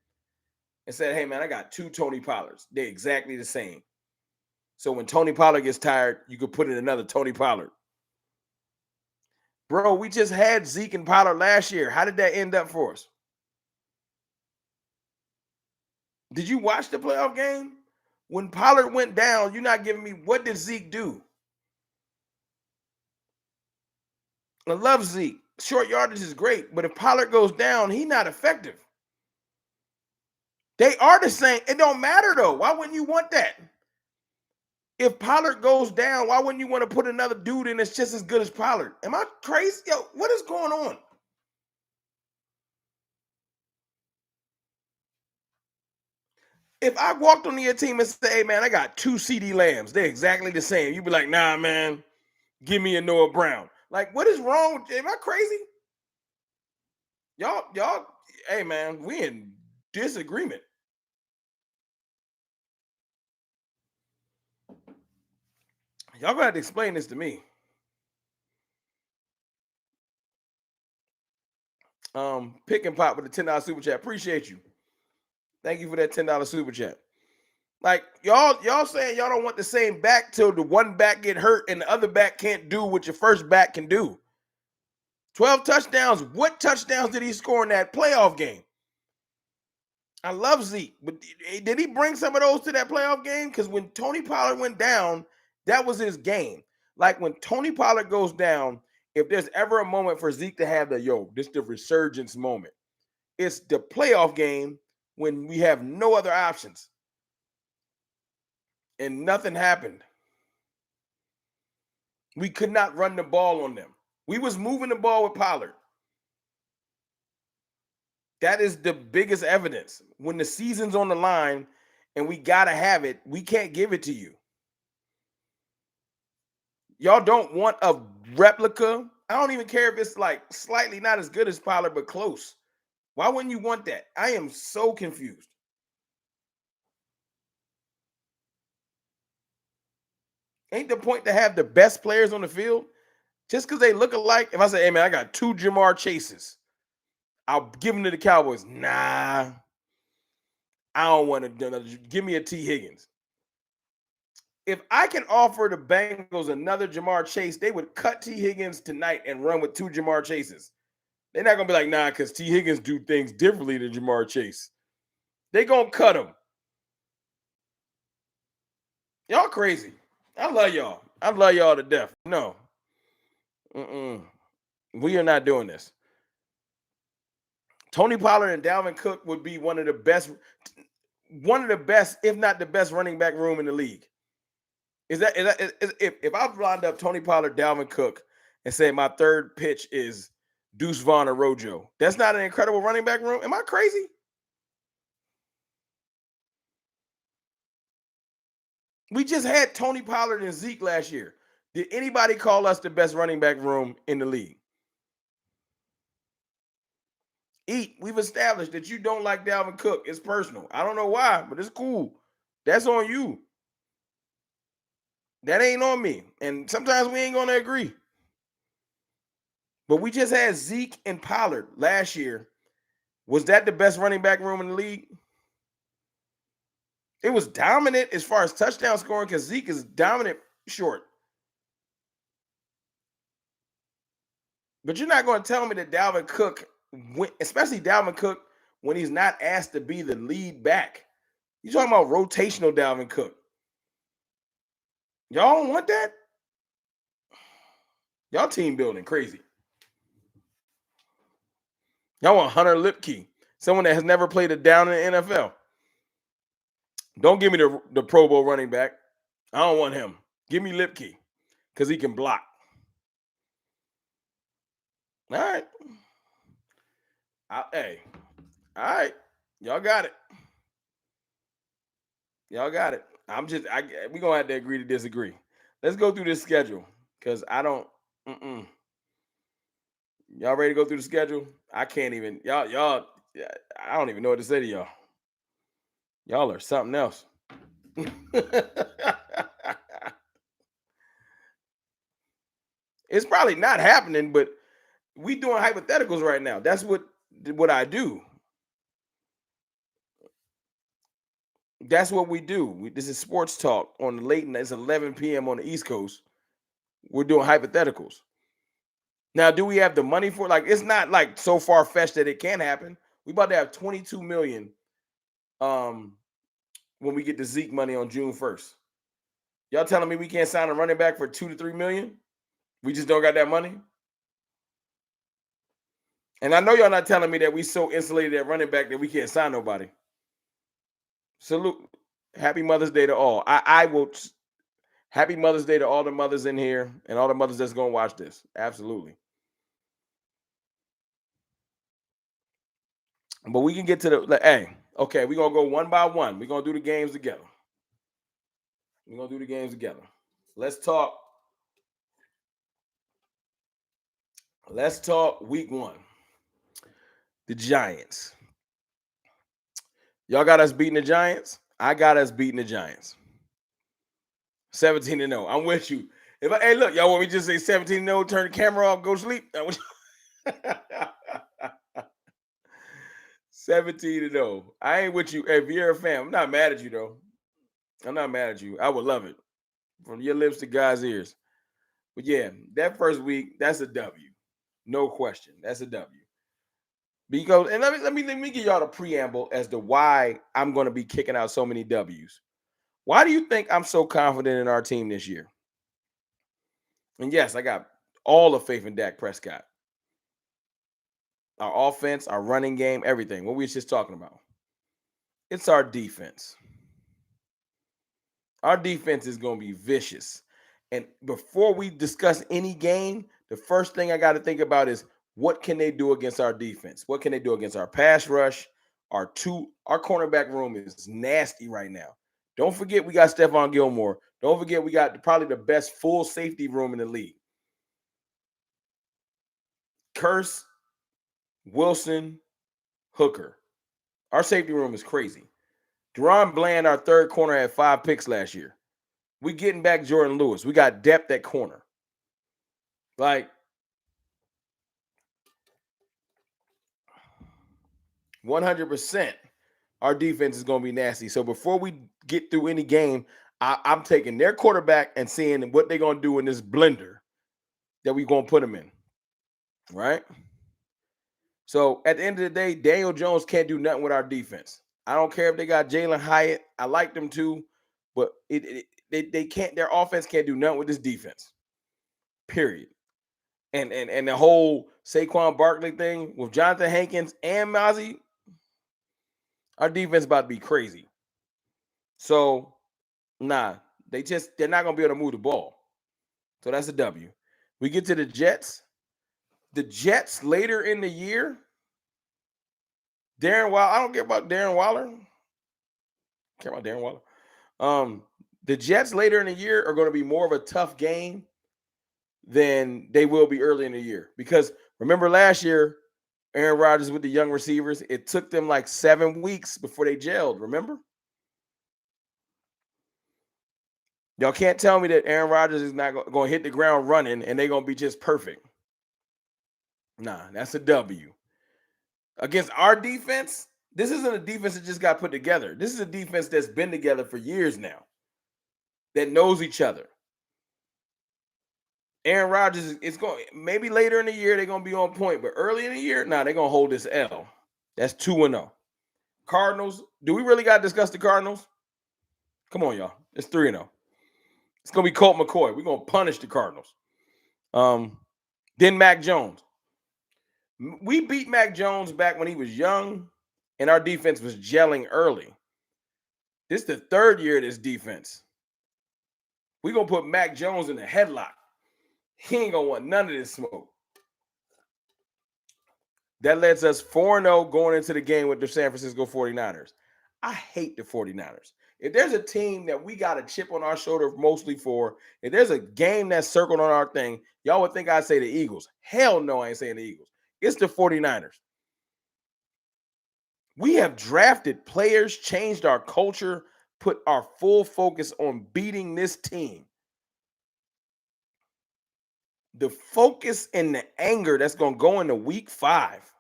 and said, hey man, I got two Tony Pollards. They're exactly the same. So when Tony Pollard gets tired, you could put in another Tony Pollard. Bro, we just had Zeke and Pollard last year. How did that end up for us? Did you watch the playoff game? When Pollard went down, you're not giving me what did Zeke do? I love Zeke. Short yardage is great, but if Pollard goes down, he's not effective. They are the same. It don't matter though. Why wouldn't you want that? If Pollard goes down, why wouldn't you want to put another dude in that's just as good as Pollard? Am I crazy? Yo, what is going on? If I walked on your team and say, hey, man, I got two CD Lambs. They're exactly the same. You'd be like, nah, man, give me a Noah Brown. Like, what is wrong with you? Am I crazy? Y'all, hey man, we in disagreement. Y'all gonna have to explain this to me. Pick and pop with a $10 super chat. Appreciate you. Thank you for that $10 super chat. Like y'all saying y'all don't want the same back till the one back get hurt and the other back can't do what your first back can do. 12 touchdowns. What touchdowns did he score in that playoff game? I love Zeke, but did he bring some of those to that playoff game? Because when Tony Pollard went down, that was his game. Like when Tony Pollard goes down, if there's ever a moment for Zeke to have the resurgence moment, it's the playoff game when we have no other options. And nothing happened. We could not run the ball on them. We was moving the ball with Pollard. That is the biggest evidence. When the season's on the line and we got to have it, we can't give it to you. Y'all don't want a replica. I don't even care if it's like slightly not as good as Pollard, but close. Why wouldn't you want that? I am so confused. Ain't the point to have the best players on the field? Just because they look alike. If I say, hey man, I got 2 Jamar Chases, I'll give them to the Cowboys. Nah, I don't want to. Give me a T. Higgins. If I can offer the Bengals another Jamar Chase, they would cut T. Higgins tonight and run with 2 Jamar Chases. They're not gonna be like, nah, because T. Higgins do things differently than Jamar Chase. They gonna cut him. Y'all crazy. I love y'all. I love y'all to death. No. We are not doing this. Tony Pollard and Dalvin Cook would be one of the best, if not the best running back room in the league. If I've lined up Tony Pollard, Dalvin Cook, and say my third pitch is Deuce Vaughn or Rojo, that's not an incredible running back room? Am I crazy? We just had Tony Pollard and Zeke last year. Did anybody call us the best running back room in the league? We've established that you don't like Dalvin Cook. It's personal. I don't know why, but it's cool. That's on you. That ain't on me. And sometimes we ain't going to agree. But we just had Zeke and Pollard last year. Was that the best running back room in the league? It was dominant as far as touchdown scoring because Zeke is dominant short. But you're not going to tell me that Dalvin Cook, especially Dalvin Cook, when he's not asked to be the lead back. You're talking about rotational Dalvin Cook. Y'all don't want that? Y'all team building crazy. Y'all want Hunter Lipke, someone that has never played a down in the NFL. Don't give me the Pro Bowl running back. I don't want him. Give me Lipke because he can block. All right. Hey. All right. Y'all got it. Y'all got it. We're going to have to agree to disagree. Let's go through this schedule because I don't. Y'all ready to go through the schedule? I can't even. Y'all. I don't even know what to say to y'all. Y'all are something else. It's probably not happening, but we doing hypotheticals right now. That's what I do. That's what we do. This is sports talk on the late night. It's 11 p.m. on the East Coast. We're doing hypotheticals. Now, do we have the money for it? Like, it's not like so far fetched that it can happen. We about to have 22 million when we get the Zeke money on June 1st. Y'all telling me we can't sign a running back for 2 to 3 million? We just don't got that money? And I know y'all not telling me that we so insulated at running back that we can't sign nobody. Salute. Happy Mother's Day to all. I will. Happy Mother's Day to all the mothers in here and all the mothers that's going to watch this. Absolutely. But we can get to hey, okay, we're going to go one by one. We're going to do the games together. Let's talk Let's talk week 1. The Giants. Y'all got us beating the Giants? I got us beating the Giants. 17-0. I'm with you. Hey, look, y'all want me to just say 17-0, turn the camera off, go sleep? 17-0. I ain't with you. Hey, if you're a fan, I'm not mad at you, though. I'm not mad at you. I would love it. From your lips to God's ears. But yeah, that first week, that's a W. No question. That's a W. Because, and let me give y'all the preamble as to why I'm going to be kicking out so many W's. Why do you think I'm so confident in our team this year? And yes, I got all the faith in Dak Prescott. Our offense, our running game, everything. What we was just talking about. It's our defense. Our defense is going to be vicious. And before we discuss any game, the first thing I got to think about is what can they do against our defense? What can they do against our pass rush? Our cornerback room is nasty right now. Don't forget we got Stephon Gilmore. Don't forget we got probably the best full safety room in the league. Curse, Wilson, Hooker. Our safety room is crazy. Deron Bland, our third corner, had 5 picks last year. We getting back Jordan Lewis. We got depth at corner. Like, 100%, our defense is going to be nasty. So before we get through any game, I'm taking their quarterback and seeing what they're going to do in this blender that we're going to put them in. Right? So at the end of the day, Daniel Jones can't do nothing with our defense. I don't care if they got Jalen Hyatt. I like them too, but they can't. Their offense can't do nothing with this defense. Period. And the whole Saquon Barkley thing with Jonathan Hankins and Mozzie, our defense about to be crazy. So, they're not gonna be able to move the ball. So that's a W. We get to the Jets. The Jets later in the year. Darren Waller. I don't care about Darren Waller. Care about Darren Waller. The Jets later in the year are going to be more of a tough game than they will be early in the year. Because remember last year, Aaron Rodgers with the young receivers, it took them like 7 weeks before they gelled. Remember? Y'all can't tell me that Aaron Rodgers is not going to hit the ground running and they're going to be just perfect. Nah, that's a W. Against our defense, this isn't a defense that just got put together. This is a defense that's been together for years now, that knows each other. Aaron Rodgers is going, maybe later in the year they're going to be on point, but early in the year, they're going to hold this L. That's 2-0. Cardinals, do we really got to discuss the Cardinals? Come on, y'all. It's 3-0. It's going to be Colt McCoy. We're going to punish the Cardinals. Then Mac Jones. We beat Mac Jones back when he was young, and our defense was gelling early. This is the third year of this defense. We're going to put Mac Jones in the headlock. He ain't going to want none of this smoke. That lets us 4-0 going into the game with the San Francisco 49ers. I hate the 49ers. If there's a team that we got a chip on our shoulder mostly for, if there's a game that's circled on our thing, y'all would think I'd say the Eagles. Hell no, I ain't saying the Eagles. It's the 49ers. We have drafted players, changed our culture, put our full focus on beating this team. The focus and the anger that's going to go into week 5.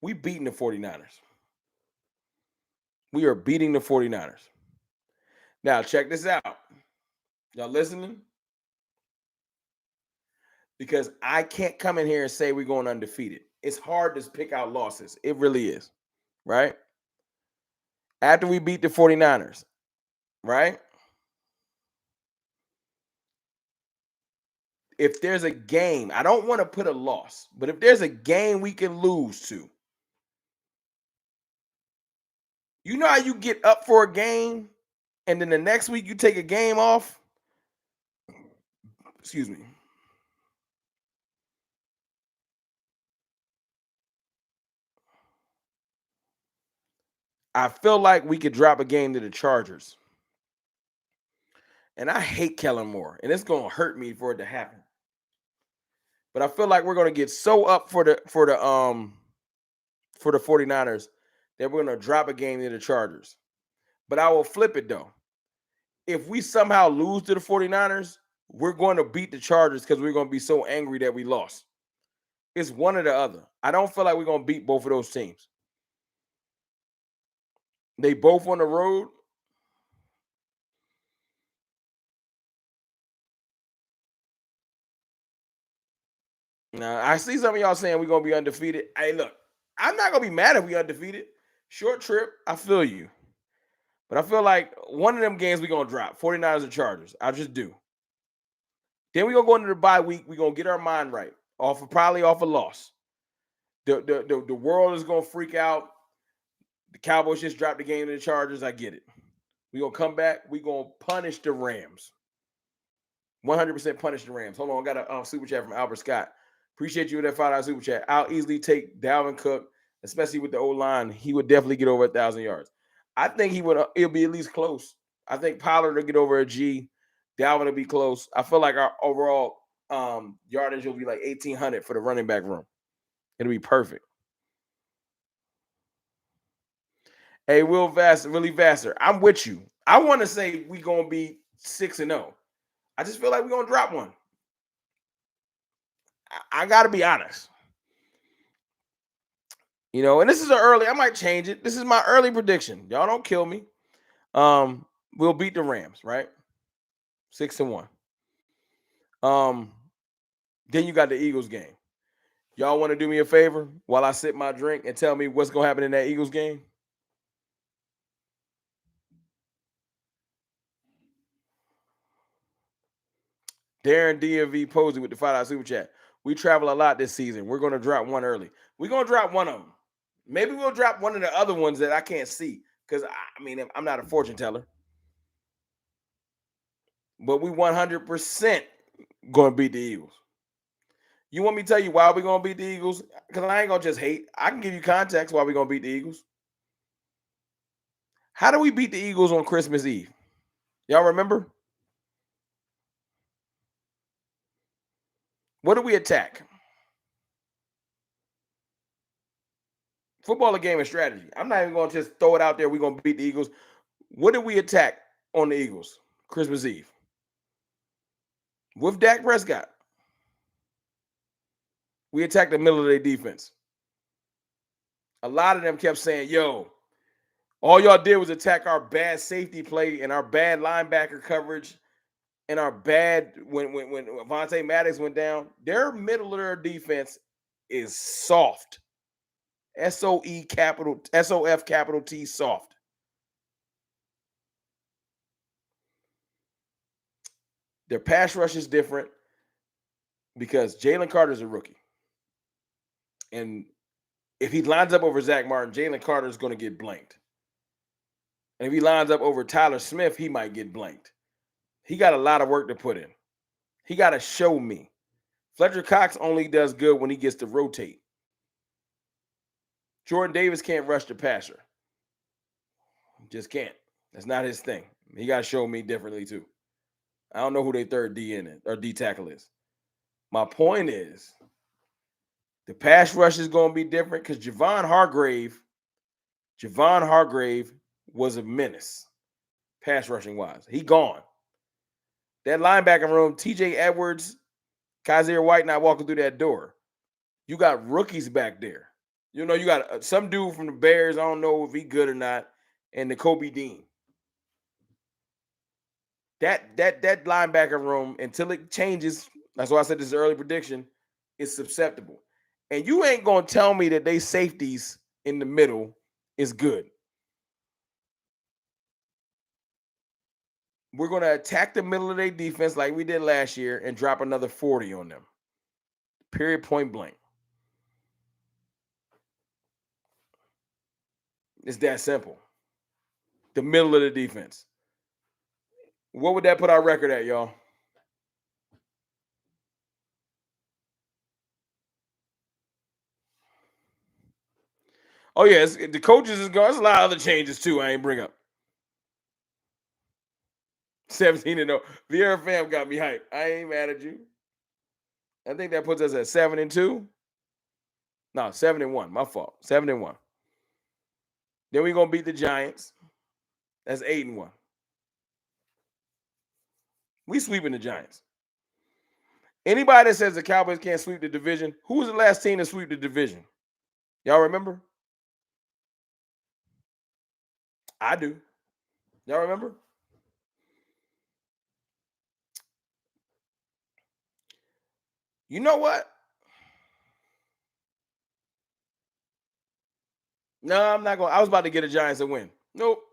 We beating the 49ers. We are beating the 49ers. Now, check this out. Y'all listening? Because I can't come in here and say we're going undefeated. It's hard to pick out losses. It really is. Right? After we beat the 49ers, right? If there's a game, I don't want to put a loss, but if there's a game we can lose to, you know how you get up for a game and then the next week you take a game off? Excuse me. I feel like we could drop a game to the Chargers. And I hate Kellen Moore, and it's going to hurt me for it to happen. But I feel like we're gonna get so up for the 49ers that we're gonna drop a game to the Chargers. But I will flip it though. If we somehow lose to the 49ers, we're going to beat the Chargers because we're going to be so angry that we lost. It's one or the other. I don't feel like we're going to beat both of those teams. They both on the road. Now, I see some of y'all saying we're going to be undefeated. Hey, look, I'm not going to be mad if we undefeated. Short trip, I feel you. But I feel like one of them games we're going to drop, 49ers or Chargers. I just do. Then we're going to go into the bye week. We're going to get our mind right, probably off a loss. The world is going to freak out. The Cowboys just dropped the game to the Chargers. I get it. We're going to come back. We're going to punish the Rams. 100% punish the Rams. Hold on. I got a super chat from Albert Scott. Appreciate you with that $5 super chat. I'll easily take Dalvin Cook, especially with the O-line. He would definitely get over 1,000 yards. I think it'll be at least close. I think Pollard will get over a G. Dalvin will be close. I feel like our overall yardage will be like 1,800 for the running back room. It'll be perfect. Hey, Willie Vassar, I'm with you. I want to say we gonna be 6-0. I just feel like we're gonna drop one. I gotta be honest. And this is I might change it. This is my early prediction. Y'all don't kill me. We'll beat the Rams, right? 6-1. Then you got the Eagles game. Y'all want to do me a favor while I sip my drink and tell me what's gonna happen in that Eagles game? Darren DMV Posey with the $5 super chat. We travel a lot this season. We're going to drop one early. We're going to drop one of them. Maybe we'll drop one of the other ones that I can't see because, I'm not a fortune teller. But we 100% going to beat the Eagles. You want me to tell you why we're going to beat the Eagles? Because I ain't going to just hate. I can give you context why we're going to beat the Eagles. How do we beat the Eagles on Christmas Eve? Y'all remember? What do we attack? Football a game of strategy. I'm not even going to just throw it out there. We're going to beat the Eagles. What did we attack on the Eagles Christmas Eve? With Dak Prescott. We attacked the middle of their defense. A lot of them kept saying, yo, all y'all did was attack our bad safety play and our bad linebacker coverage and our bad when Vontae Maddox went down. Their middle of their defense is soft. SOF capital T soft. Their pass rush is different because Jalen Carter's a rookie. And if he lines up over Zach Martin, Jalen Carter is going to get blanked. And if he lines up over Tyler Smith, he might get blanked. He got a lot of work to put in. He got to show me. Fletcher Cox only does good when he gets to rotate. Jordan Davis can't rush the passer. Just can't. That's not his thing. He got to show me differently too. I don't know who their third D in it or D tackle is. My point is the pass rush is going to be different because Javon Hargrave was a menace pass rushing wise. He gone. That linebacker room, TJ Edwards, Kaiser White not walking through that door. You got rookies back there. You got some dude from the Bears. I don't know if he good or not. And the Kobe Dean. That linebacker room, until it changes, that's why I said this is early prediction, is susceptible. And you ain't going to tell me that they safeties in the middle is good. We're going to attack the middle of their defense like we did last year and drop another 40 on them. Period, point blank. It's that simple. The middle of the defense. What would that put our record at, y'all? Oh, yeah, the coaches is going. There's a lot of other changes, too. I ain't bring up. 17-0. Vieira fam got me hyped. I ain't mad at you. I think that puts us at 7-2. No, 7-1. My fault. 7-1. Then we're gonna beat the Giants. That's 8-1. We sweeping the Giants. Anybody that says the Cowboys can't sweep the division, who was the last team to sweep the division? Y'all remember? I do. Y'all remember? You know what? No, I'm not going. I was about to get the Giants a win. Nope.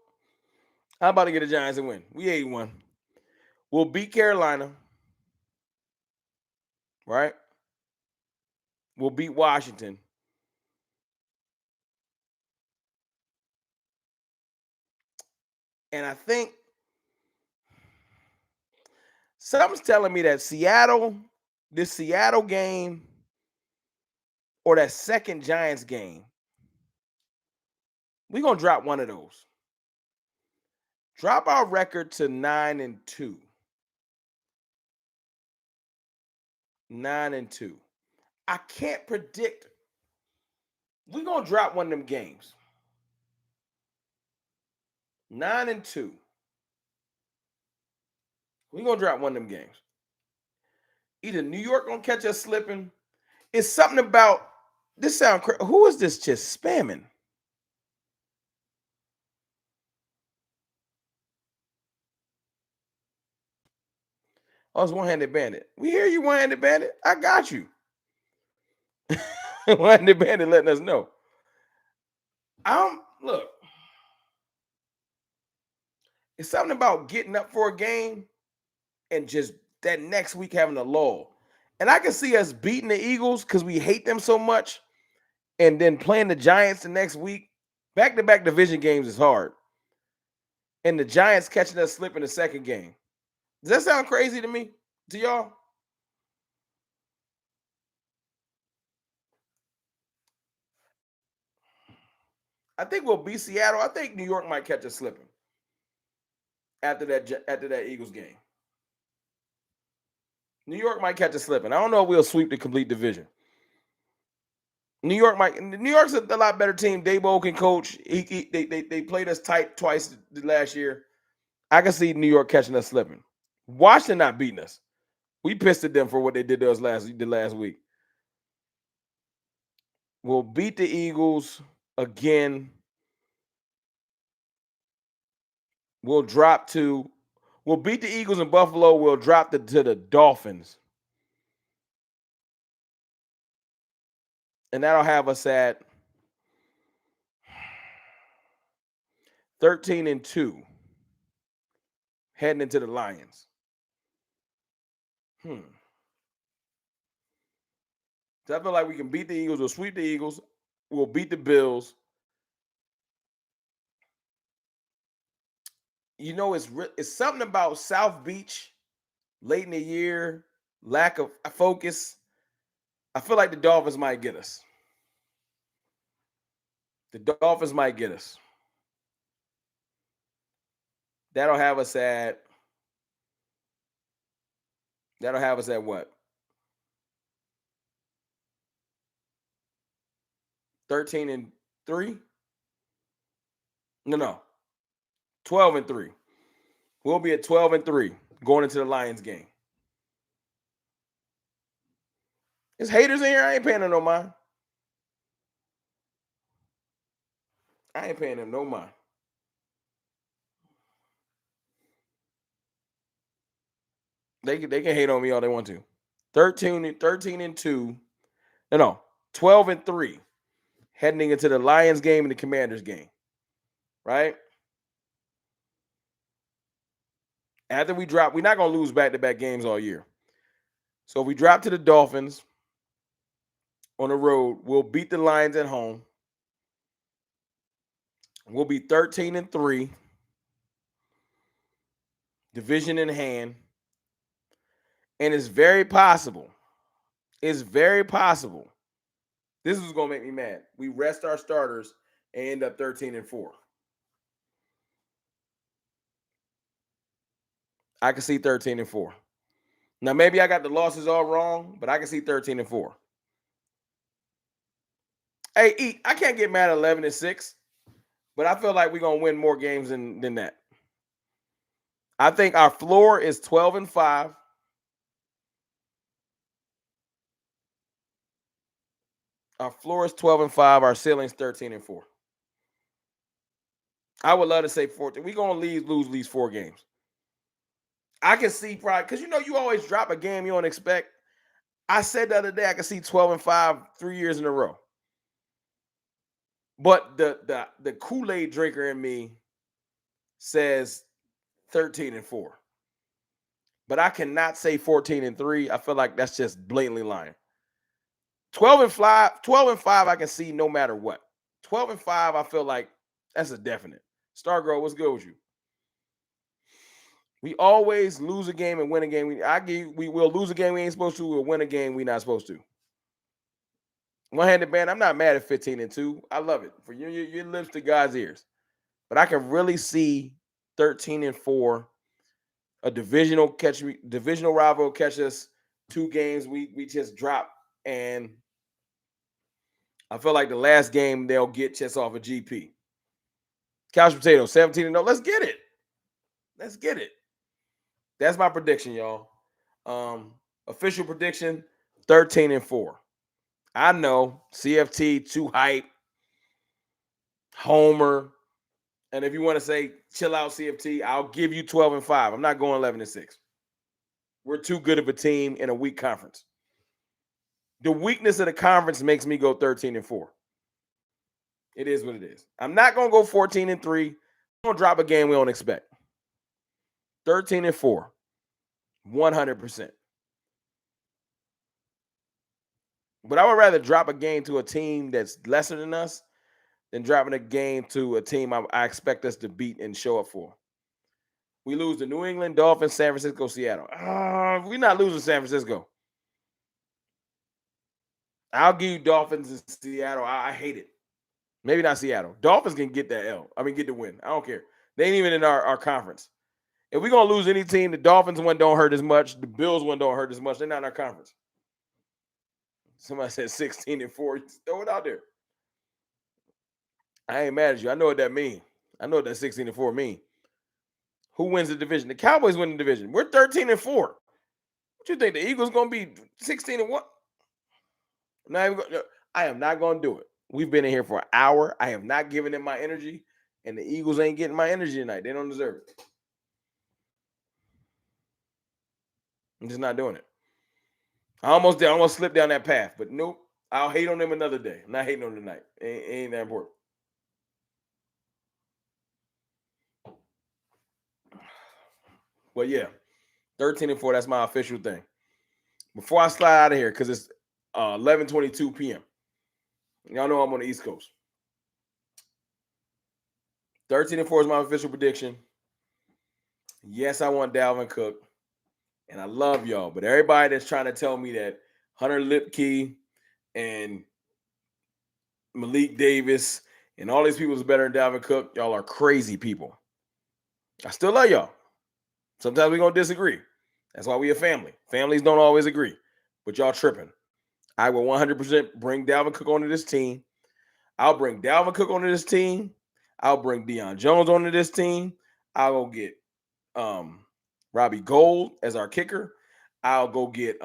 I'm about to get the Giants a win. We 8-1. We'll beat Carolina. Right? We'll beat Washington. And I think something's telling me that this Seattle game, or that second Giants game, we're gonna drop one of those. Drop our record to 9-2. 9-2. I can't predict. We're gonna drop one of them games. 9-2. We're gonna drop one of them games. Either New York gonna catch us slipping. It's something about this sound crazy. Who is this just spamming? Oh, it's one-handed bandit. We hear you, one-handed bandit. I got you. One-handed bandit letting us know. Look. It's something about getting up for a game and just that next week having a lull. And I can see us beating the Eagles because we hate them so much, and then playing the Giants the next week. Back-to-back division games is hard. And the Giants catching us slipping the second game. Does that sound crazy to me? To y'all? I think we'll beat Seattle. I think New York might catch us slipping after that Eagles game. New York might catch us slipping. I don't know if we'll sweep the complete division. New York's a lot better team. Dabo can coach. They played us tight twice last year. I can see New York catching us slipping. Washington not beating us. We pissed at them for what they did to us last week. We'll beat the Eagles again. We'll beat the Eagles in Buffalo. We'll drop to the Dolphins. And that'll have us at 13-2. Heading into the Lions. So I feel like we can beat the Eagles. We'll sweep the Eagles. We'll beat the Bills. You know, it's something about South Beach late in the year, lack of focus. I feel like the Dolphins might get us. The Dolphins might get us. That'll have us at what? 13-3? No. 12-3. We'll be at 12-3 going into the Lions game. There's haters in here. I ain't paying them no mind. I ain't paying them no mind. They can hate on me all they want to. 13-2. No. 12-3. Heading into the Lions game and the Commanders game. Right? After we drop, we're not going to lose back-to-back games all year. So if we drop to the Dolphins on the road, we'll beat the Lions at home. We'll be 13-3. Division in hand. And it's very possible. This is going to make me mad. We rest our starters and end up 13-4. I can see 13-4. Now, maybe I got the losses all wrong, but I can see 13-4. Hey, I can't get mad at 11-6, but I feel like we're gonna win more games than that. I think our floor is 12-5. Our floor is 12-5. Our ceiling's 13-4. I would love to say 14. We're gonna lose at least 4 games. I can see probably because you always drop a game you don't expect. I said the other day I can see 12-5 3 years in a row. But the Kool-Aid drinker in me says 13-4. But I cannot say 14-3. I feel like that's just blatantly lying. 12-5, I can see no matter what. 12-5, I feel like that's a definite. Stargirl, what's good with you? We always lose a game and win a game. We will lose a game we ain't supposed to. We'll win a game we not supposed to. One-handed band, I'm not mad at 15-2. I love it. For your lips to God's ears. But I can really see 13-4. A divisional rival catch us 2 games. We just drop, and I feel like the last game they'll get just off a GP. Couch potato, 17-0. Let's get it. Let's get it. That's my prediction, y'all. Official prediction, 13-4. I know CFT too hype, Homer, and if you want to say chill out CFT, I'll give you 12-5. I'm not going 11-6. We're too good of a team in a weak conference. The weakness of the conference makes me go 13-4. It is what it is. I'm not going to go 14-3. I'm going to drop a game we don't expect. 13-4. 100%. But I would rather drop a game to a team that's lesser than us than dropping a game to a team I expect us to beat and show up for. We lose to New England, Dolphins, San Francisco, Seattle. We're not losing San Francisco. I'll give you Dolphins in Seattle. I hate it. Maybe not Seattle. Dolphins can get that L. Get the win. I don't care. They ain't even in our conference. If we're going to lose any team, the Dolphins one don't hurt as much. The Bills one don't hurt as much. They're not in our conference. Somebody said 16-4. Throw it out there. I ain't mad at you. I know what that means. I know what that 16-4 mean. Who wins the division? The Cowboys win the division. We're 13-4. What you think? The Eagles going to be 16-1? I am not going to do it. We've been in here for an hour. I have not given them my energy, and the Eagles ain't getting my energy tonight. They don't deserve it. I'm just not doing it. I almost slipped down that path, but nope. I'll hate on them another day. I'm not hating on them tonight. Ain't that important. But yeah, 13-4. That's my official thing. Before I slide out of here, because it's 11:22 p.m. Y'all know I'm on the East Coast. 13-4 is my official prediction. Yes, I want Dalvin Cook. And I love y'all. But everybody that's trying to tell me that Hunter Lipke and Malik Davis and all these people is better than Dalvin Cook, y'all are crazy people. I still love y'all. Sometimes we're going to disagree. That's why we a family. Families don't always agree. But y'all tripping. I will 100% bring Dalvin Cook onto this team. I'll bring Dalvin Cook onto this team. I'll bring Deion Jones onto this team. I'll go get Robbie Gould as our kicker. I'll go get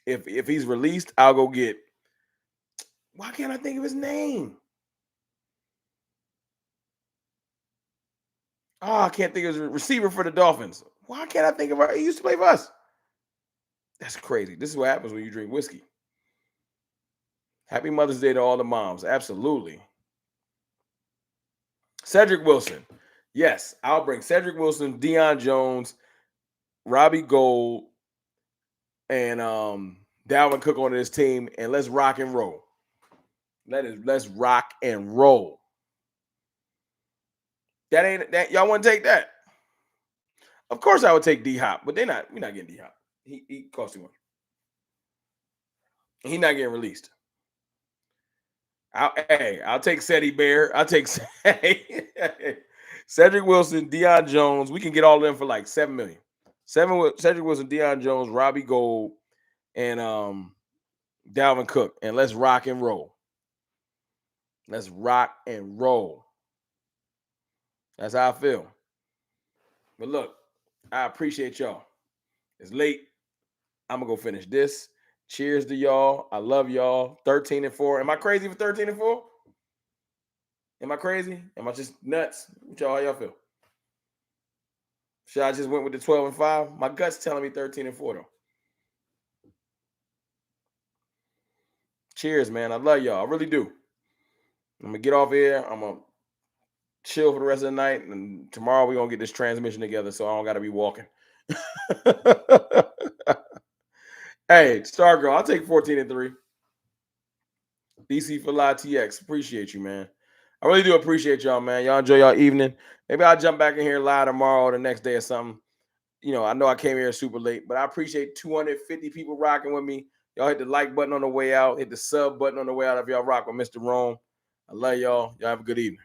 if he's released, I'll go get, why can't I think of his name? Oh, I can't think of his receiver for the Dolphins. Why can't I think of he used to play for us? That's crazy. This is what happens when you drink whiskey. Happy Mother's Day to all the moms. Absolutely. Cedric Wilson. Yes, I'll bring Cedric Wilson, Deion Jones, Robbie Gould, and Dalvin Cook on this team, and let's rock and roll. Let's rock and roll. That ain't that. Y'all want to take that? Of course, I would take D Hop, but we're not getting D Hop. He costs too much. He's not getting released. I'll take Ceddy Bear. I'll take Cedric Wilson, Deion Jones. We can get all of them for like $7 million. Cedric Wilson, Deion Jones, Robbie Gold, and Dalvin Cook. And let's rock and roll. Let's rock and roll. That's how I feel. But look, I appreciate y'all. It's late. I'm gonna go finish this. Cheers to y'all. I love y'all. 13-4. Am I crazy for 13-4? Am I crazy? Am I just nuts? How y'all feel? Should I just went with the 12-5? My gut's telling me 13-4 though. Cheers, man. I love y'all. I really do. I'm gonna get off here. I'm gonna chill for the rest of the night, and tomorrow we're gonna get this transmission together, so I don't gotta be walking. Hey, Stargirl, I'll take 14-3. DC for Live TX. Appreciate you, man. I really do appreciate y'all, man. Y'all enjoy y'all evening. Maybe I'll jump back in here live tomorrow or the next day or something. I know I came here super late, but I appreciate 250 people rocking with me. Y'all hit the like button on the way out. Hit the sub button on the way out if y'all rock with Mr. Rome. I love y'all. Y'all have a good evening.